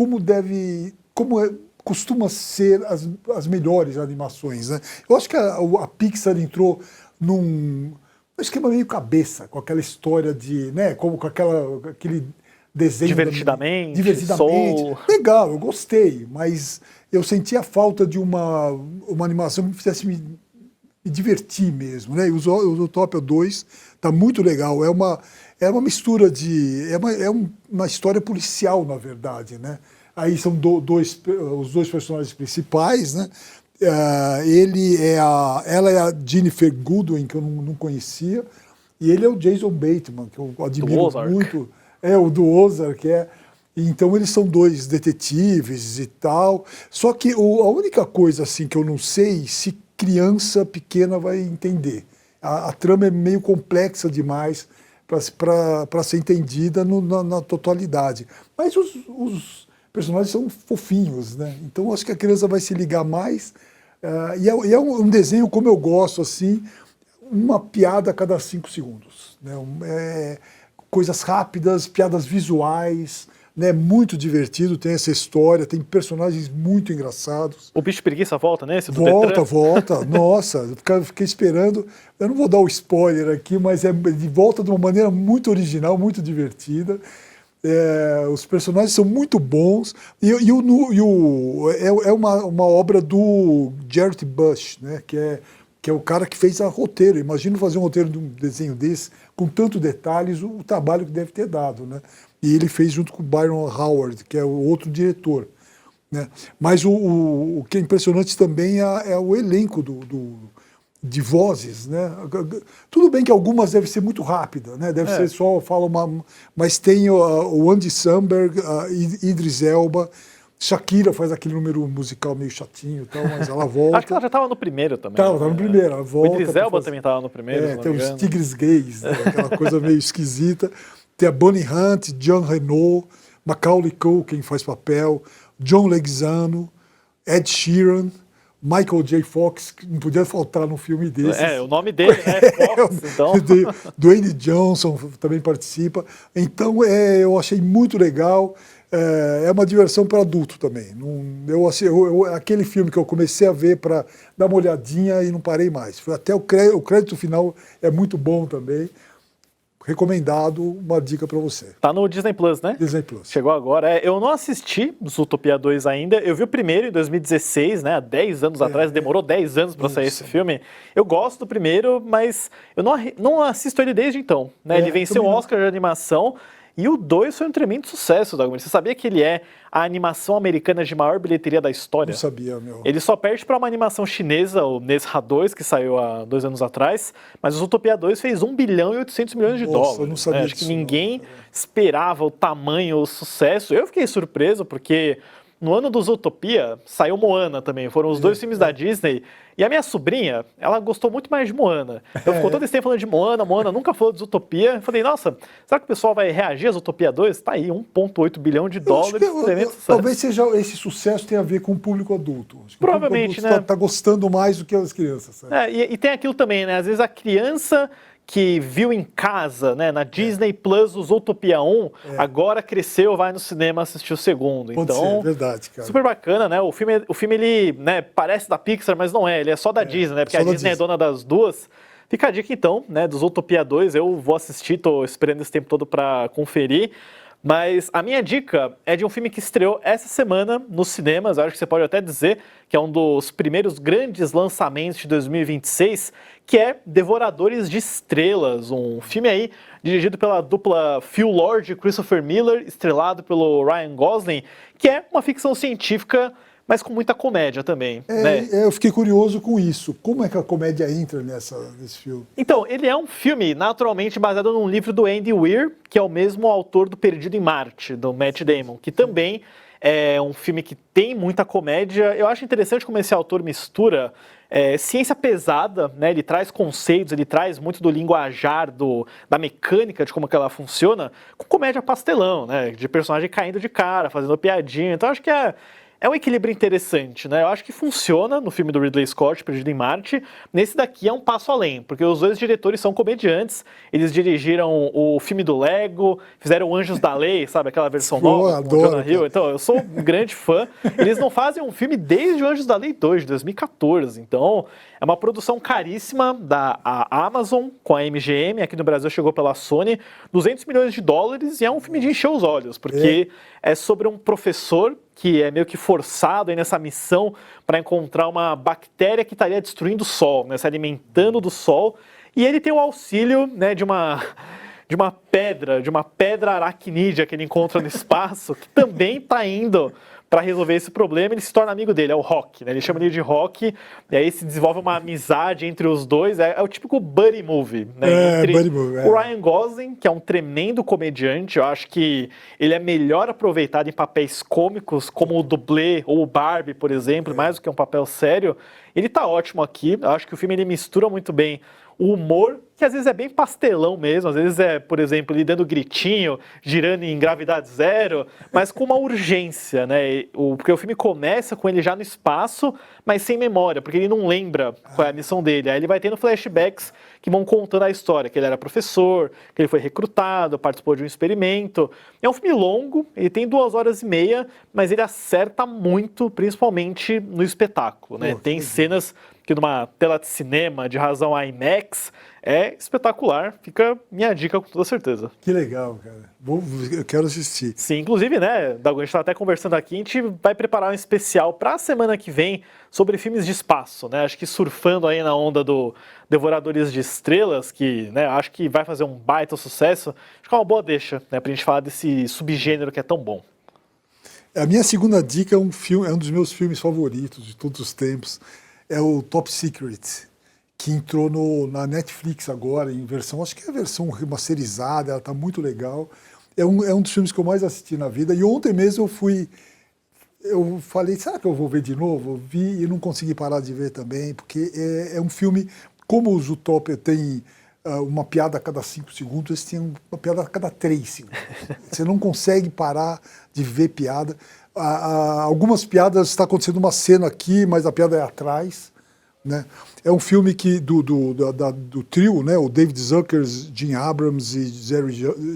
S2: costuma ser as melhores animações, né? Eu acho que a Pixar entrou num esquema meio cabeça, com aquela história de, né, como com aquele desenho...
S1: Divertidamente,
S2: Soul. Legal, eu gostei, mas eu sentia a falta de uma animação que me fizesse me divertir mesmo, né? E o Zootopia 2 tá muito legal. É uma mistura de... É uma história policial, na verdade, né? Aí são os dois personagens principais, né? Ela é a Jennifer Goodwin, que eu não conhecia, e ele é o Jason Bateman, que eu admiro muito. O do Ozark, Então eles são dois detetives e tal. Só que a única coisa assim que eu não sei se criança pequena vai entender. A trama é meio complexa demais para ser entendida na totalidade. Mas os personagens são fofinhos, né? Então acho que a criança vai se ligar mais. E é um desenho como eu gosto, assim, uma piada a cada 5 segundos. Né? Coisas rápidas, piadas visuais, né? Muito divertido, tem essa história, tem personagens muito engraçados.
S1: O Bicho Preguiça volta nesse?
S2: Volta. Nossa, fiquei esperando. Eu não vou dar o spoiler aqui, mas de volta de uma maneira muito original, muito divertida. Os personagens são muito bons é uma obra do Jared Bush, né, que é o cara que fez a roteiro. Imagina fazer um roteiro de um desenho desse com tantos detalhes, o trabalho que deve ter dado, né? E ele fez junto com o Byron Howard, que é o outro diretor, né? Mas o que é impressionante também é o elenco de vozes, né? Tudo bem que algumas devem ser muito rápidas, né? Deve ser só mas tem o Andy Samberg, Idris Elba, Shakira faz aquele número musical meio chatinho e tal, mas ela volta.
S1: Acho que ela já estava no primeiro também.
S2: Tava no primeiro, ela volta.
S1: O Idris Elba também estava no primeiro.
S2: Tem os tigres gays, né? Aquela coisa meio esquisita. Tem a Bonnie Hunt, Jean Reno, Macaulay Culkin faz papel, John Leguizamo, Ed Sheeran, Michael J. Fox, que não podia faltar num filme desses.
S1: O nome dele é Fox, então.
S2: Dwayne Johnson também participa. Então, eu achei muito legal. É uma diversão para adulto também. Aquele filme que eu comecei a ver para dar uma olhadinha e não parei mais. Até o crédito final é muito bom também. Recomendado, uma dica para você.
S1: Tá no Disney Plus, né?
S2: Disney Plus.
S1: Chegou agora. Eu não assisti Zootopia 2 ainda. Eu vi o primeiro em 2016, né? Há 10 anos atrás. Demorou 10 anos para sair esse filme. Eu gosto do primeiro, mas eu não assisto ele desde então. Né? Ele venceu o Oscar de animação. E o 2 foi um tremendo sucesso, Dagmar. Você sabia que ele é a animação americana de maior bilheteria da história?
S2: Não sabia, meu.
S1: Ele só perde para uma animação chinesa, o Nezha 2, que saiu há 2 anos atrás, mas o Zootopia 2 fez 1 bilhão e 800 milhões de dólares.
S2: Eu não sabia
S1: Acho que
S2: disso,
S1: ninguém esperava o tamanho, o sucesso. Eu fiquei surpreso, porque no ano do Zootopia saiu Moana também. Foram os 2 filmes da Disney. E a minha sobrinha, ela gostou muito mais de Moana. Então ficou todo esse tempo falando de Moana, nunca falou de Zootopia. Eu falei, nossa, será que o pessoal vai reagir a Zootopia 2? Tá aí, 1,8 bilhão de dólares.
S2: Talvez esse sucesso tenha a ver com o público adulto.
S1: Provavelmente,
S2: o público adulto
S1: né?
S2: tá gostando mais do que as crianças. Sabe?
S1: E tem aquilo também, né? Às vezes a criança que viu em casa, né, na Disney Plus, o Zootopia 1, agora cresceu, vai no cinema assistir o segundo.
S2: Pode
S1: Então,
S2: ser, verdade, cara.
S1: super bacana, né? O filme ele, né, parece da Pixar, mas não é. Ele é só da Disney, né? Porque a Disney é dona das duas. Fica a dica, então, né, do Zootopia 2. Eu vou assistir, tô esperando esse tempo todo para conferir. Mas a minha dica é de um filme que estreou essa semana nos cinemas. Eu acho que você pode até dizer que é um dos primeiros grandes lançamentos de 2026, que é Devoradores de Estrelas, um filme aí dirigido pela dupla Phil Lord e Christopher Miller, estrelado pelo Ryan Gosling, que é uma ficção científica, mas com muita comédia também. Né?
S2: Eu fiquei curioso com isso. Como é que a comédia entra nesse filme?
S1: Então, ele é um filme naturalmente baseado num livro do Andy Weir, que é o mesmo autor do Perdido em Marte, do Matt Damon, que também é um filme que tem muita comédia. Eu acho interessante como esse autor mistura ciência pesada, né? Ele traz conceitos, ele traz muito do linguajar, da mecânica de como que ela funciona, com comédia pastelão, né? De personagem caindo de cara, fazendo piadinha. Então, acho que é um equilíbrio interessante, né? Eu acho que funciona no filme do Ridley Scott, Perdido em Marte. Nesse daqui é um passo além, porque os 2 diretores são comediantes. Eles dirigiram o filme do Lego, fizeram Anjos da Lei, sabe? Aquela versão nova com o Jonah Hill. Então, eu sou um grande fã. Eles não fazem um filme desde o Anjos da Lei 2, de 2014. Então, é uma produção caríssima da Amazon com a MGM. Aqui no Brasil chegou pela Sony. 200 milhões de dólares, e é um filme de encher os olhos, porque é sobre um professor que é meio que forçado aí nessa missão para encontrar uma bactéria que estaria destruindo o Sol, né, se alimentando do Sol, e ele tem o auxílio, né, de uma pedra aracnídea que ele encontra no espaço, que também está indo para resolver esse problema. Ele se torna amigo dele, é o Rock, né? Ele chama ele de Rock, e aí se desenvolve uma amizade entre os dois. É o típico buddy movie, né?
S2: Buddy movie,
S1: o Ryan Gosling, que é um tremendo comediante. Eu acho que ele é melhor aproveitado em papéis cômicos, como o dublê ou o Barbie, por exemplo, mais do que um papel sério. Ele tá ótimo aqui. Eu acho que o filme ele mistura muito bem o humor, que às vezes é bem pastelão mesmo, às vezes é, por exemplo, ele dando gritinho, girando em gravidade zero, mas com uma urgência, né? Porque o filme começa com ele já no espaço, mas sem memória, porque ele não lembra qual é a missão dele. Aí ele vai tendo flashbacks que vão contando a história, que ele era professor, que ele foi recrutado, participou de um experimento. É um filme longo, ele tem 2 horas e meia, mas ele acerta muito, principalmente no espetáculo, né? Tem cenas que numa tela de cinema de razão IMAX é espetacular. Fica minha dica com toda certeza.
S2: Que legal, cara. Eu quero assistir.
S1: Sim, inclusive, né, Dago, a gente estava até conversando aqui, a gente vai preparar um especial para a semana que vem sobre filmes de espaço, né? Acho que surfando aí na onda do Devoradores de Estrelas, que, né, acho que vai fazer um baita sucesso. Acho que é uma boa deixa, né, pra gente falar desse subgênero que é tão bom.
S2: A minha segunda dica é um dos meus filmes favoritos de todos os tempos. É o Top Secret, que entrou na Netflix agora, em versão, acho que é a versão remasterizada, ela está muito legal. É um dos filmes que eu mais assisti na vida. E ontem mesmo eu falei, será que eu vou ver de novo? Eu vi e não consegui parar de ver também, porque é um filme, como o Zootopia tem uma piada a cada 5 segundos, esse tem uma piada a cada 3 segundos. Você não consegue parar de ver piada. Algumas piadas está acontecendo uma cena aqui, mas a piada é atrás. né? É um filme que do trio, né? O David Zucker, Jim Abrams e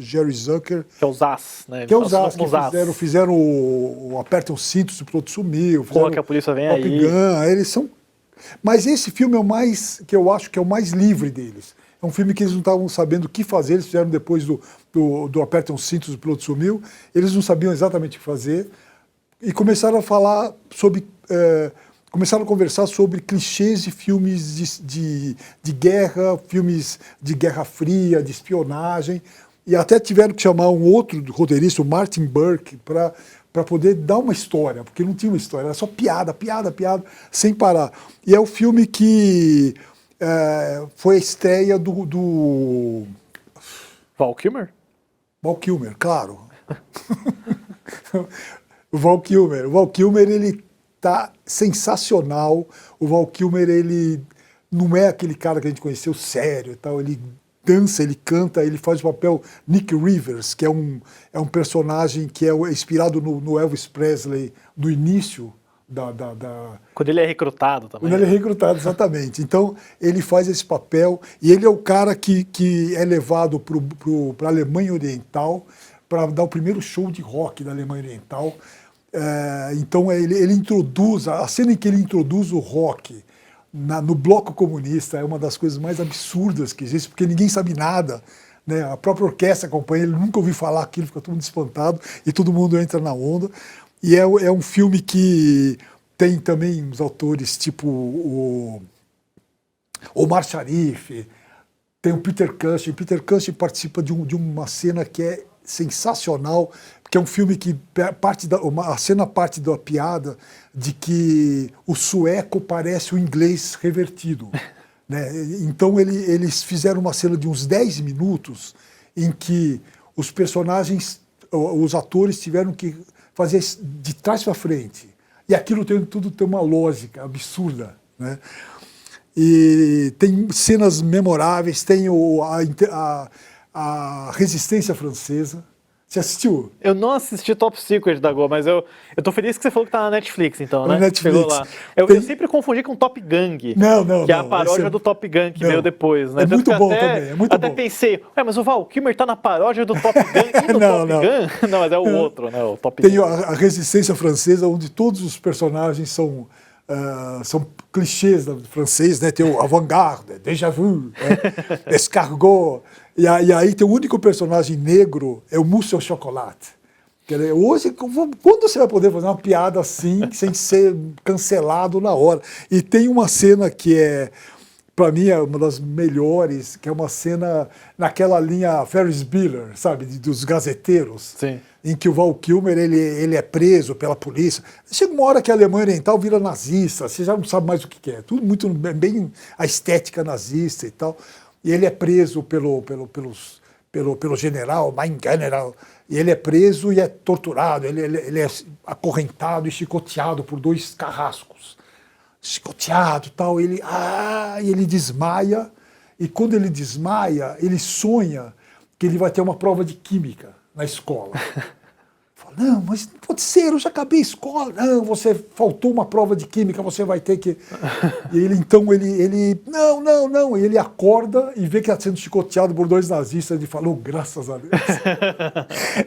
S2: Jerry Zucker.
S1: Que é o Zaz, né?
S2: Que é o Zaz, que fizeram o Aperta os Cintos, o Piloto Sumiu.
S1: Corra que a polícia vem aí.
S2: Gun, eles são... Mas esse filme é o mais, que eu acho que é o mais livre deles. É um filme que eles não estavam sabendo o que fazer, eles fizeram depois do Aperta os Cintos, o Piloto Sumiu. Eles não sabiam exatamente o que fazer e começaram a falar sobre... começaram a conversar sobre clichês de filmes de guerra, filmes de Guerra Fria, de espionagem, e até tiveram que chamar um outro roteirista, o Martin Burke, para poder dar uma história, porque não tinha uma história, era só piada, sem parar. E é o filme que foi a estreia do
S1: Val Kilmer?
S2: Val Kilmer, claro. O Val Kilmer, ele tá sensacional. O Val Kilmer, ele não é aquele cara que a gente conheceu sério e tal, ele dança, ele canta, ele faz o papel Nick Rivers, que é um personagem que é inspirado no Elvis Presley do início
S1: Quando ele é recrutado também.
S2: Quando ele é recrutado, exatamente. Então, ele faz esse papel e ele é o cara que é levado para a Alemanha Oriental para dar o primeiro show de rock da Alemanha Oriental. Então ele introduz, a cena em que ele introduz o rock no bloco comunista é uma das coisas mais absurdas que existe, porque ninguém sabe nada, né? A própria orquestra acompanha, ele nunca ouviu falar aquilo, fica todo mundo espantado e todo mundo entra na onda. E é um filme que tem também uns autores tipo o Omar Sharif, tem o Peter Cushing. Peter Cushing participa de uma cena que é sensacional, porque é um filme que a cena parte da piada de que o sueco parece o inglês revertido, né? Então eles fizeram uma cena de uns 10 minutos em que os personagens, os atores tiveram que fazer de trás para frente, e aquilo tudo tem uma lógica absurda, né? E tem cenas memoráveis, tem a Resistência Francesa. Você assistiu?
S1: Eu não assisti Top Secret da Go, mas eu tô feliz que você falou que tá na Netflix, então, né?
S2: Na Netflix.
S1: Pegou lá. Eu sempre confundi com Top Gang.
S2: Não.
S1: Que é a paródia do Top Gun que veio depois, né?
S2: É muito bom também, é muito
S1: até
S2: bom.
S1: pensei, mas o Val Kilmer tá na paródia do Top Gun e do
S2: Não,
S1: Top Gun? Não, mas é o outro, né? O Top
S2: Tem
S1: Gun.
S2: a Resistência Francesa, onde todos os personagens são clichês do francês, né? Tem o avant-garde, déjà vu, escargot. E aí tem o único personagem negro, é o Mousse au Chocolat. Hoje, quando você vai poder fazer uma piada assim, sem ser cancelado na hora? E tem uma cena que para mim, é uma das melhores, que é uma cena naquela linha Ferris Bueller, sabe, dos gazeteiros.
S1: Sim.
S2: Em que o Val Kilmer ele é preso pela polícia. Chega uma hora que a Alemanha Oriental vira nazista, você já não sabe mais o que é. Tudo muito bem a estética nazista e tal. E ele é preso pelo general, Mein General, e ele é preso e é torturado, ele é acorrentado e chicoteado por 2 carrascos. Chicoteado e tal, e ele desmaia, e quando ele desmaia, ele sonha que ele vai ter uma prova de química na escola. Fala, não, mas não pode ser, eu já acabei a escola. Não, você faltou uma prova de química, você vai ter que... E ele, então, não, e ele acorda e vê que está sendo chicoteado por 2 nazistas, ele falou, graças a Deus.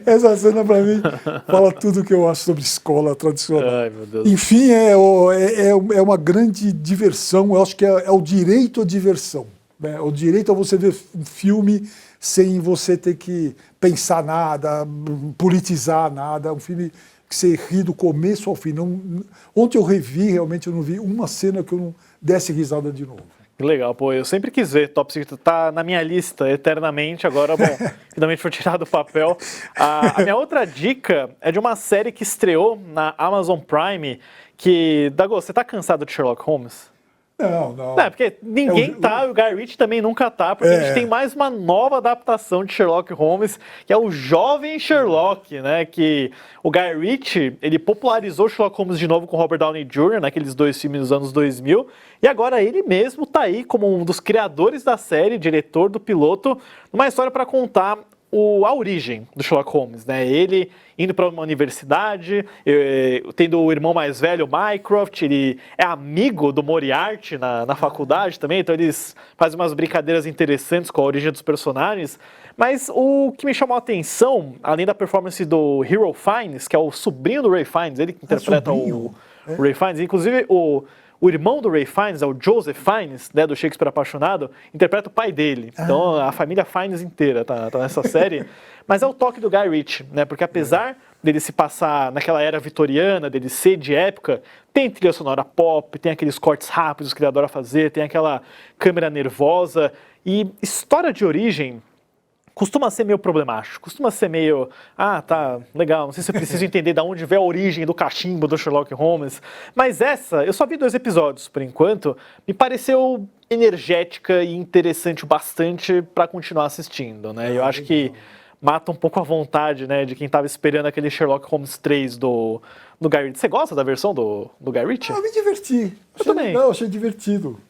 S2: Essa cena, para mim, fala tudo o que eu acho sobre escola tradicional.
S1: Ai, meu Deus.
S2: Enfim, é uma grande diversão, eu acho que é o direito à diversão, né? O direito a você ver um filme sem você ter que pensar nada, politizar nada, um filme que você ri do começo ao fim. Ontem eu revi, realmente eu não vi uma cena que eu não desse risada de novo.
S1: Que legal, pô, eu sempre quis ver Top Secret, tá na minha lista eternamente, agora, bom, finalmente foi tirado do papel. A minha outra dica é de uma série que estreou na Amazon Prime, que, Dago, você tá cansado de Sherlock Holmes?
S2: Não.
S1: Não, porque ninguém tá, o Guy Ritchie também nunca tá, porque a gente tem mais uma nova adaptação de Sherlock Holmes, que é o jovem Sherlock, né, que o Guy Ritchie, ele popularizou Sherlock Holmes de novo com Robert Downey Jr., naqueles 2 filmes dos anos 2000, e agora ele mesmo tá aí como um dos criadores da série, diretor do piloto, uma história para contar a origem do Sherlock Holmes, né? Ele indo para uma universidade, tendo o irmão mais velho, Mycroft, ele é amigo do Moriarty na faculdade também, então eles fazem umas brincadeiras interessantes com a origem dos personagens. Mas o que me chamou a atenção, além da performance do Hero Fiennes, que é o sobrinho do Ray Fiennes, ele que interpreta o Ray Fiennes, inclusive o irmão do Ray Fiennes, é o Joseph Fiennes, né, do Shakespeare Apaixonado, interpreta o pai dele. Então a família Fiennes inteira tá nessa série. Mas é o toque do Guy Ritchie, né? Porque apesar dele se passar naquela era vitoriana, dele ser de época, tem trilha sonora pop, tem aqueles cortes rápidos que ele adora fazer, tem aquela câmera nervosa. E história de origem costuma ser meio problemático, costuma ser meio, tá, legal, não sei se eu preciso entender de onde veio a origem do cachimbo do Sherlock Holmes, mas essa, eu só vi 2 episódios por enquanto, me pareceu energética e interessante o bastante para continuar assistindo, né? Eu acho que mata um pouco a vontade, né, de quem estava esperando aquele Sherlock Holmes 3 do Guy Ritchie. Você gosta da versão do Guy Ritchie?
S2: Eu me diverti.
S1: Eu também.
S2: Legal, achei divertido.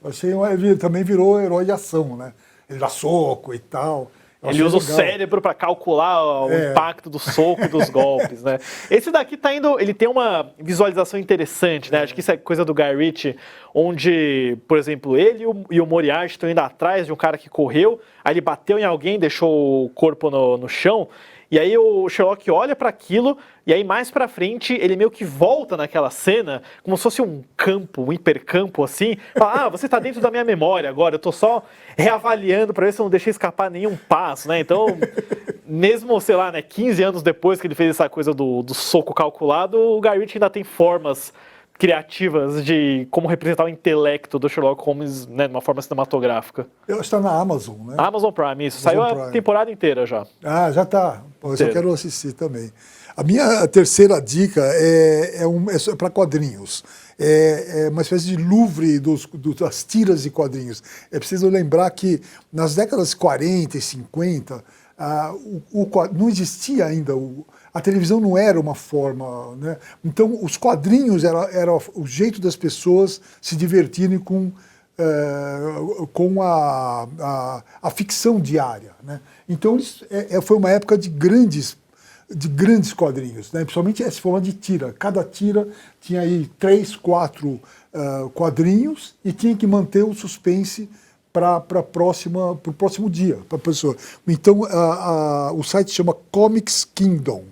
S2: Também virou herói de ação, né? Ele dá soco e tal.
S1: Ele usa legal o cérebro para calcular o impacto do soco e dos golpes, né? Esse daqui tá indo, ele tem uma visualização interessante, né? Acho que isso é coisa do Guy Ritchie, onde, por exemplo, ele e o Moriarty estão indo atrás de um cara que correu, aí ele bateu em alguém, deixou o corpo no chão, e aí o Sherlock olha para aquilo, e aí mais pra frente ele meio que volta naquela cena, como se fosse um campo, um hipercampo assim, fala, você tá dentro da minha memória agora, eu tô só reavaliando pra ver se eu não deixei escapar nenhum passo, né? Então, mesmo, sei lá, né, 15 anos depois que ele fez essa coisa do soco calculado, o Guy Ritchie ainda tem formas criativas de como representar o intelecto do Sherlock Holmes, né, de uma forma cinematográfica.
S2: Eu está na Amazon, né?
S1: Amazon Prime, isso. Saiu a temporada inteira já.
S2: Já tá. Pois eu quero assistir também. A minha terceira dica é para quadrinhos. É uma espécie de Louvre das tiras de quadrinhos. É preciso lembrar que nas décadas 40 e 50, não existia ainda a televisão não era uma forma, né? Então os quadrinhos era o jeito das pessoas se divertirem com a ficção diária, né? Então foi uma época de grandes quadrinhos, né? Principalmente se falando de tira. Cada tira tinha aí 3, 4 quadrinhos e tinha que manter o suspense para o próximo dia, para a pessoa. Então o site chama Comics Kingdom,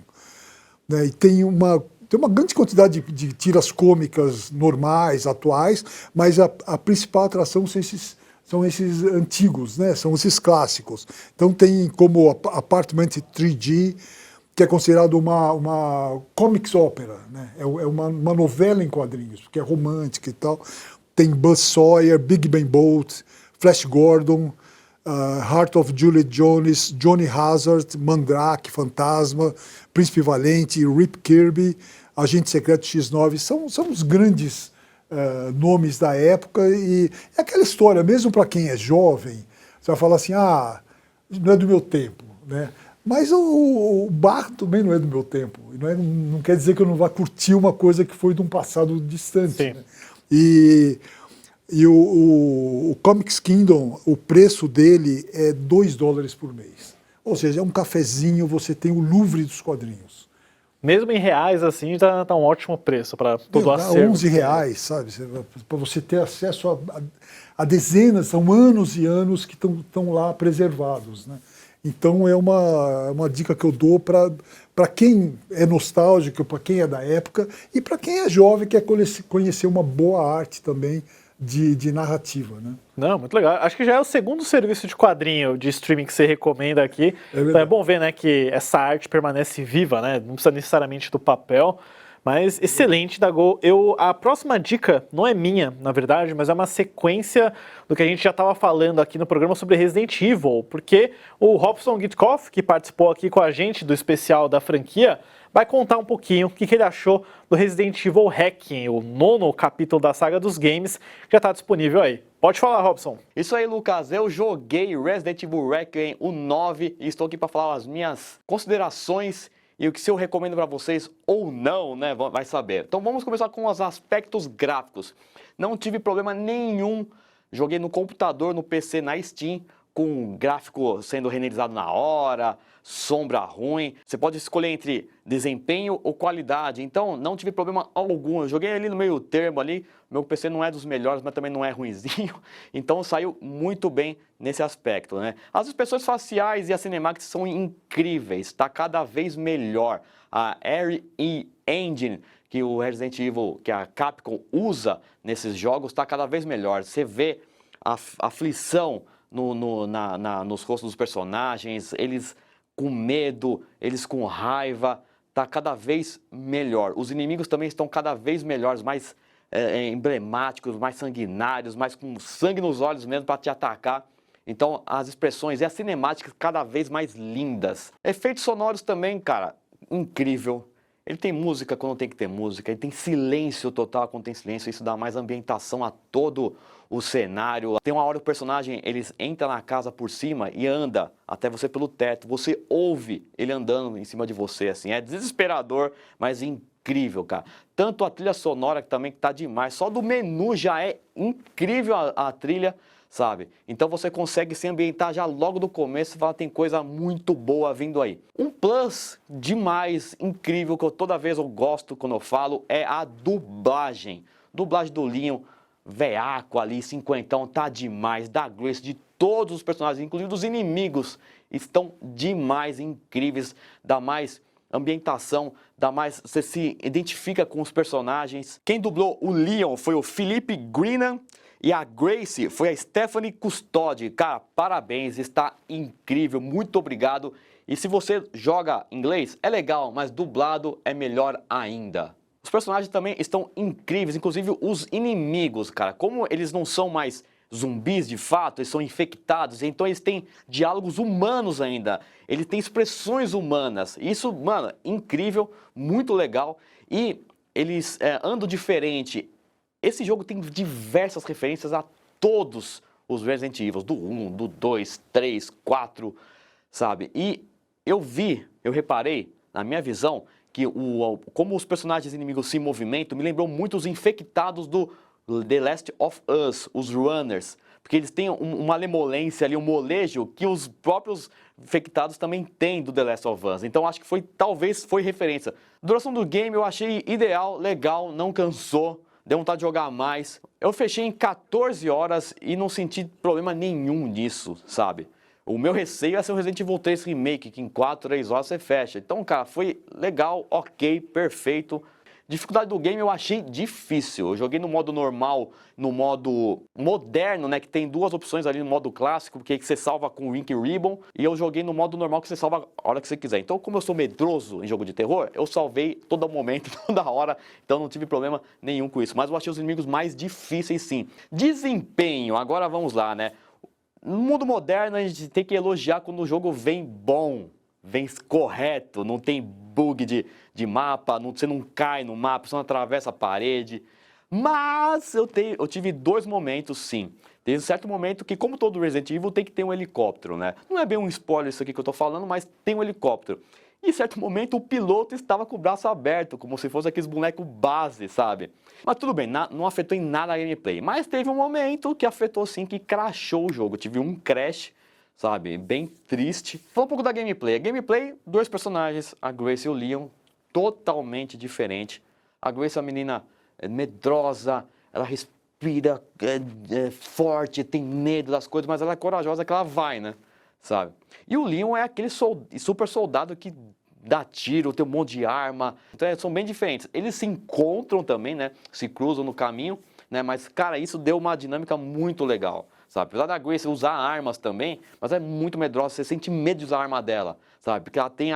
S2: né? E tem uma grande quantidade de tiras cômicas normais, atuais, mas a principal atração são esses antigos, né? São esses clássicos. Então tem como Apartment 3G, que é considerado uma comics ópera, né? É uma novela em quadrinhos, porque é romântica e tal. Tem Buzz Sawyer, Big Ben Bolt, Flash Gordon, Heart of Juliet Jones, Johnny Hazard, Mandrake, Fantasma, Príncipe Valente, Rip Kirby, Agente Secreto X9, são os grandes nomes da época, e é aquela história, mesmo para quem é jovem, você vai falar assim, não é do meu tempo, né? Mas o bar também não é do meu tempo, não quer dizer que eu não vá curtir uma coisa que foi de um passado distante, né? E o Comics Kingdom, o preço dele é $2 por mês. Ou seja, é um cafezinho, você tem o Louvre dos quadrinhos.
S1: Mesmo em reais, assim, tá um ótimo preço para todo o acervo.
S2: R$11, sabe? Para você ter acesso a dezenas, são anos e anos que estão lá preservados, né? Então é uma dica que eu dou para quem é nostálgico, para quem é da época e para quem é jovem e quer conhecer uma boa arte também de narrativa, né?
S1: Não, muito legal. Acho que já é o segundo serviço de quadrinho de streaming que você recomenda aqui. Então é bom ver, né, que essa arte permanece viva, né? Não precisa necessariamente do papel. Mas excelente, Dago. A próxima dica não é minha, na verdade, mas é uma sequência do que a gente já estava falando aqui no programa sobre Resident Evil, porque o Robson Gitkoff, que participou aqui com a gente do especial da franquia, vai contar um pouquinho o que ele achou do Resident Evil Requiem, o 9º capítulo da saga dos games, que já está disponível aí. Pode falar, Robson.
S7: Isso aí, Lucas. Eu joguei Resident Evil Requiem, o 9, e estou aqui para falar as minhas considerações e o que se eu recomendo para vocês ou não, né, vai saber. Então vamos começar com os aspectos gráficos. Não tive problema nenhum, joguei no computador, no PC, na Steam, com gráfico sendo renderizado na hora, sombra ruim. Você pode escolher entre desempenho ou qualidade. Então, não tive problema algum. Eu joguei ali no meio termo ali. Meu PC não é dos melhores, mas também não é ruinzinho. Então, saiu muito bem nesse aspecto, né? As expressões faciais e a cinemática são incríveis. Está cada vez melhor. A RE Engine, que o Resident Evil, que a Capcom usa nesses jogos, está cada vez melhor. Você vê a aflição nos rostos dos personagens, eles com medo, eles com raiva, está cada vez melhor. Os inimigos também estão cada vez melhores, mais emblemáticos, mais sanguinários, mais com sangue nos olhos mesmo para te atacar. Então, as expressões e as cinemáticas cada vez mais lindas. Efeitos sonoros também, cara, incrível. Ele tem música quando tem que ter música, ele tem silêncio total quando tem silêncio, isso dá mais ambientação a todo o cenário. Tem uma hora que o personagem, ele entra na casa por cima e anda até você pelo teto, você ouve ele andando em cima de você, assim, é desesperador, mas incrível, cara. Tanto a trilha sonora que também tá demais, só do menu já é incrível a trilha, sabe? Então você consegue se ambientar já logo do começo e falar, tem coisa muito boa vindo aí. Um plus demais, incrível, que toda vez eu gosto quando eu falo, é a dublagem. Dublagem do Leon, veaco ali, cinquentão, tá demais. Da Grace, de todos os personagens, inclusive dos inimigos, estão demais, incríveis. Dá mais ambientação, dá mais, você se identifica com os personagens. Quem dublou o Leon foi o Felipe Greenan. E a Grace foi a Stephanie Custode. Cara, parabéns, está incrível, muito obrigado. E se você joga inglês, é legal, mas dublado é melhor ainda. Os personagens também estão incríveis, inclusive os inimigos, cara. Como eles não são mais zumbis de fato, eles são infectados, então eles têm diálogos humanos ainda. Eles têm expressões humanas. Isso, mano, incrível, muito legal. E eles andam diferente. Esse jogo tem diversas referências a todos os Resident Evil, do 1, do 2, 3, 4, sabe? E eu reparei, na minha visão, que como os personagens inimigos se movimentam, me lembrou muito os infectados do The Last of Us, os Runners, porque eles têm uma lemolência ali, um molejo que os próprios infectados também têm do The Last of Us. Então acho que talvez foi referência. A duração do game eu achei ideal, legal, não cansou. Deu vontade de jogar mais. Eu fechei em 14 horas e não senti problema nenhum nisso, sabe? O meu receio é ser o Resident Evil 3 Remake, que em 4, 3 horas você fecha. Então, cara, foi legal, ok, perfeito. Dificuldade do game eu achei difícil. Eu joguei no modo normal, no modo moderno, né? Que tem duas opções ali no modo clássico, que você salva com o Ink Ribbon. E eu joguei no modo normal, que você salva a hora que você quiser. Então, como eu sou medroso em jogo de terror, eu salvei todo momento, toda hora. Então, não tive problema nenhum com isso. Mas eu achei os inimigos mais difíceis, sim. Desempenho, agora vamos lá, né? No mundo moderno, a gente tem que elogiar quando o jogo vem bom. Vem correto, não tem bug de mapa, você não cai no mapa, você não atravessa a parede. Mas eu tive dois momentos, sim. Tem um certo momento que, como todo Resident Evil, tem que ter um helicóptero, né? Não é bem um spoiler isso aqui que eu tô falando, mas tem um helicóptero. E em certo momento o piloto estava com o braço aberto, como se fosse aqueles bonecos base, sabe? Mas tudo bem, não afetou em nada a gameplay. Mas teve um momento que afetou sim, que crashou o jogo. Eu tive um crash, sabe? Bem triste. Fala um pouco da gameplay. A gameplay, dois personagens, a Grace e o Leon, totalmente diferente. A Grace é uma menina medrosa, ela respira forte, tem medo das coisas, mas ela é corajosa que ela vai, né? Sabe? E o Leon é aquele super soldado que dá tiro, tem um monte de arma. Então são bem diferentes. Eles se encontram também, né? Se cruzam no caminho, né? Mas, cara, isso deu uma dinâmica muito legal. Sabe? Apesar da Grace usar armas também, mas é muito medrosa, você sente medo de usar a arma dela, sabe? Porque ela tem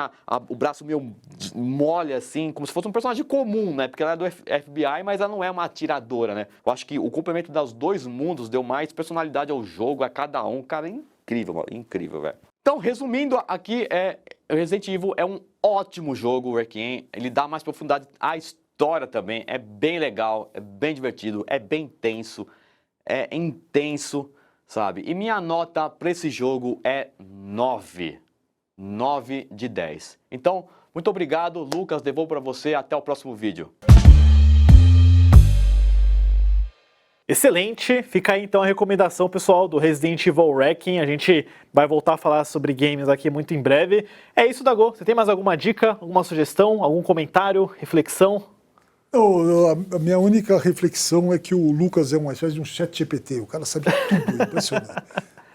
S7: o braço meio mole assim, como se fosse um personagem comum, né? Porque ela é do FBI, mas ela não é uma atiradora, né? Eu acho que o complemento dos dois mundos deu mais personalidade ao jogo, a cada um. Cara, é incrível, mano. Incrível, velho. Então, resumindo aqui, Resident Evil é um ótimo jogo, o Requiem. Ele dá mais profundidade à história também, é bem legal, é bem divertido, é bem tenso, é intenso, sabe? E minha nota para esse jogo é 9. 9 de 10. Então, muito obrigado, Lucas. Devolvo para você. Até o próximo vídeo.
S1: Excelente, fica aí então a recomendação, pessoal, do Resident Evil Wrecking. A gente vai voltar a falar sobre games aqui muito em breve. É isso, Dagô. Você tem mais alguma dica, alguma sugestão, algum comentário, reflexão?
S2: A minha única reflexão é que o Lucas é uma espécie de um chat GPT. O cara sabe tudo, é impressionante.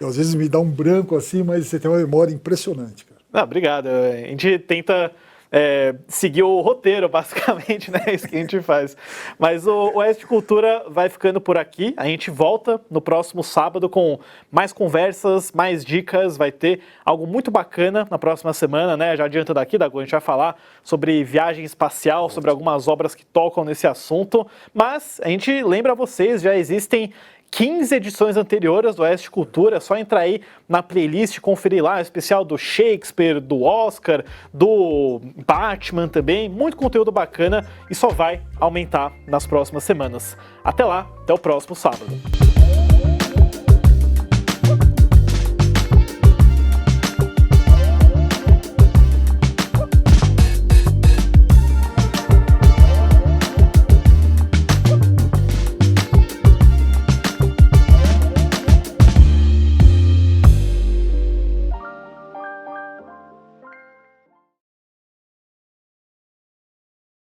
S2: Eu, às vezes me dá um branco assim, mas você tem uma memória impressionante, cara.
S1: Obrigado. A gente tenta seguir o roteiro, basicamente, né? É isso que a gente faz. Mas o Oeste de Cultura vai ficando por aqui. A gente volta no próximo sábado com mais conversas, mais dicas. Vai ter algo muito bacana na próxima semana, né? Já adianta daqui, Dagô, a gente vai falar sobre viagem espacial, sobre algumas obras que tocam nesse assunto. Mas a gente lembra vocês, já existem 15 edições anteriores do Oeste Cultura, é só entrar aí na playlist, conferir lá, o especial do Shakespeare, do Oscar, do Batman também, muito conteúdo bacana e só vai aumentar nas próximas semanas. Até lá, até o próximo sábado.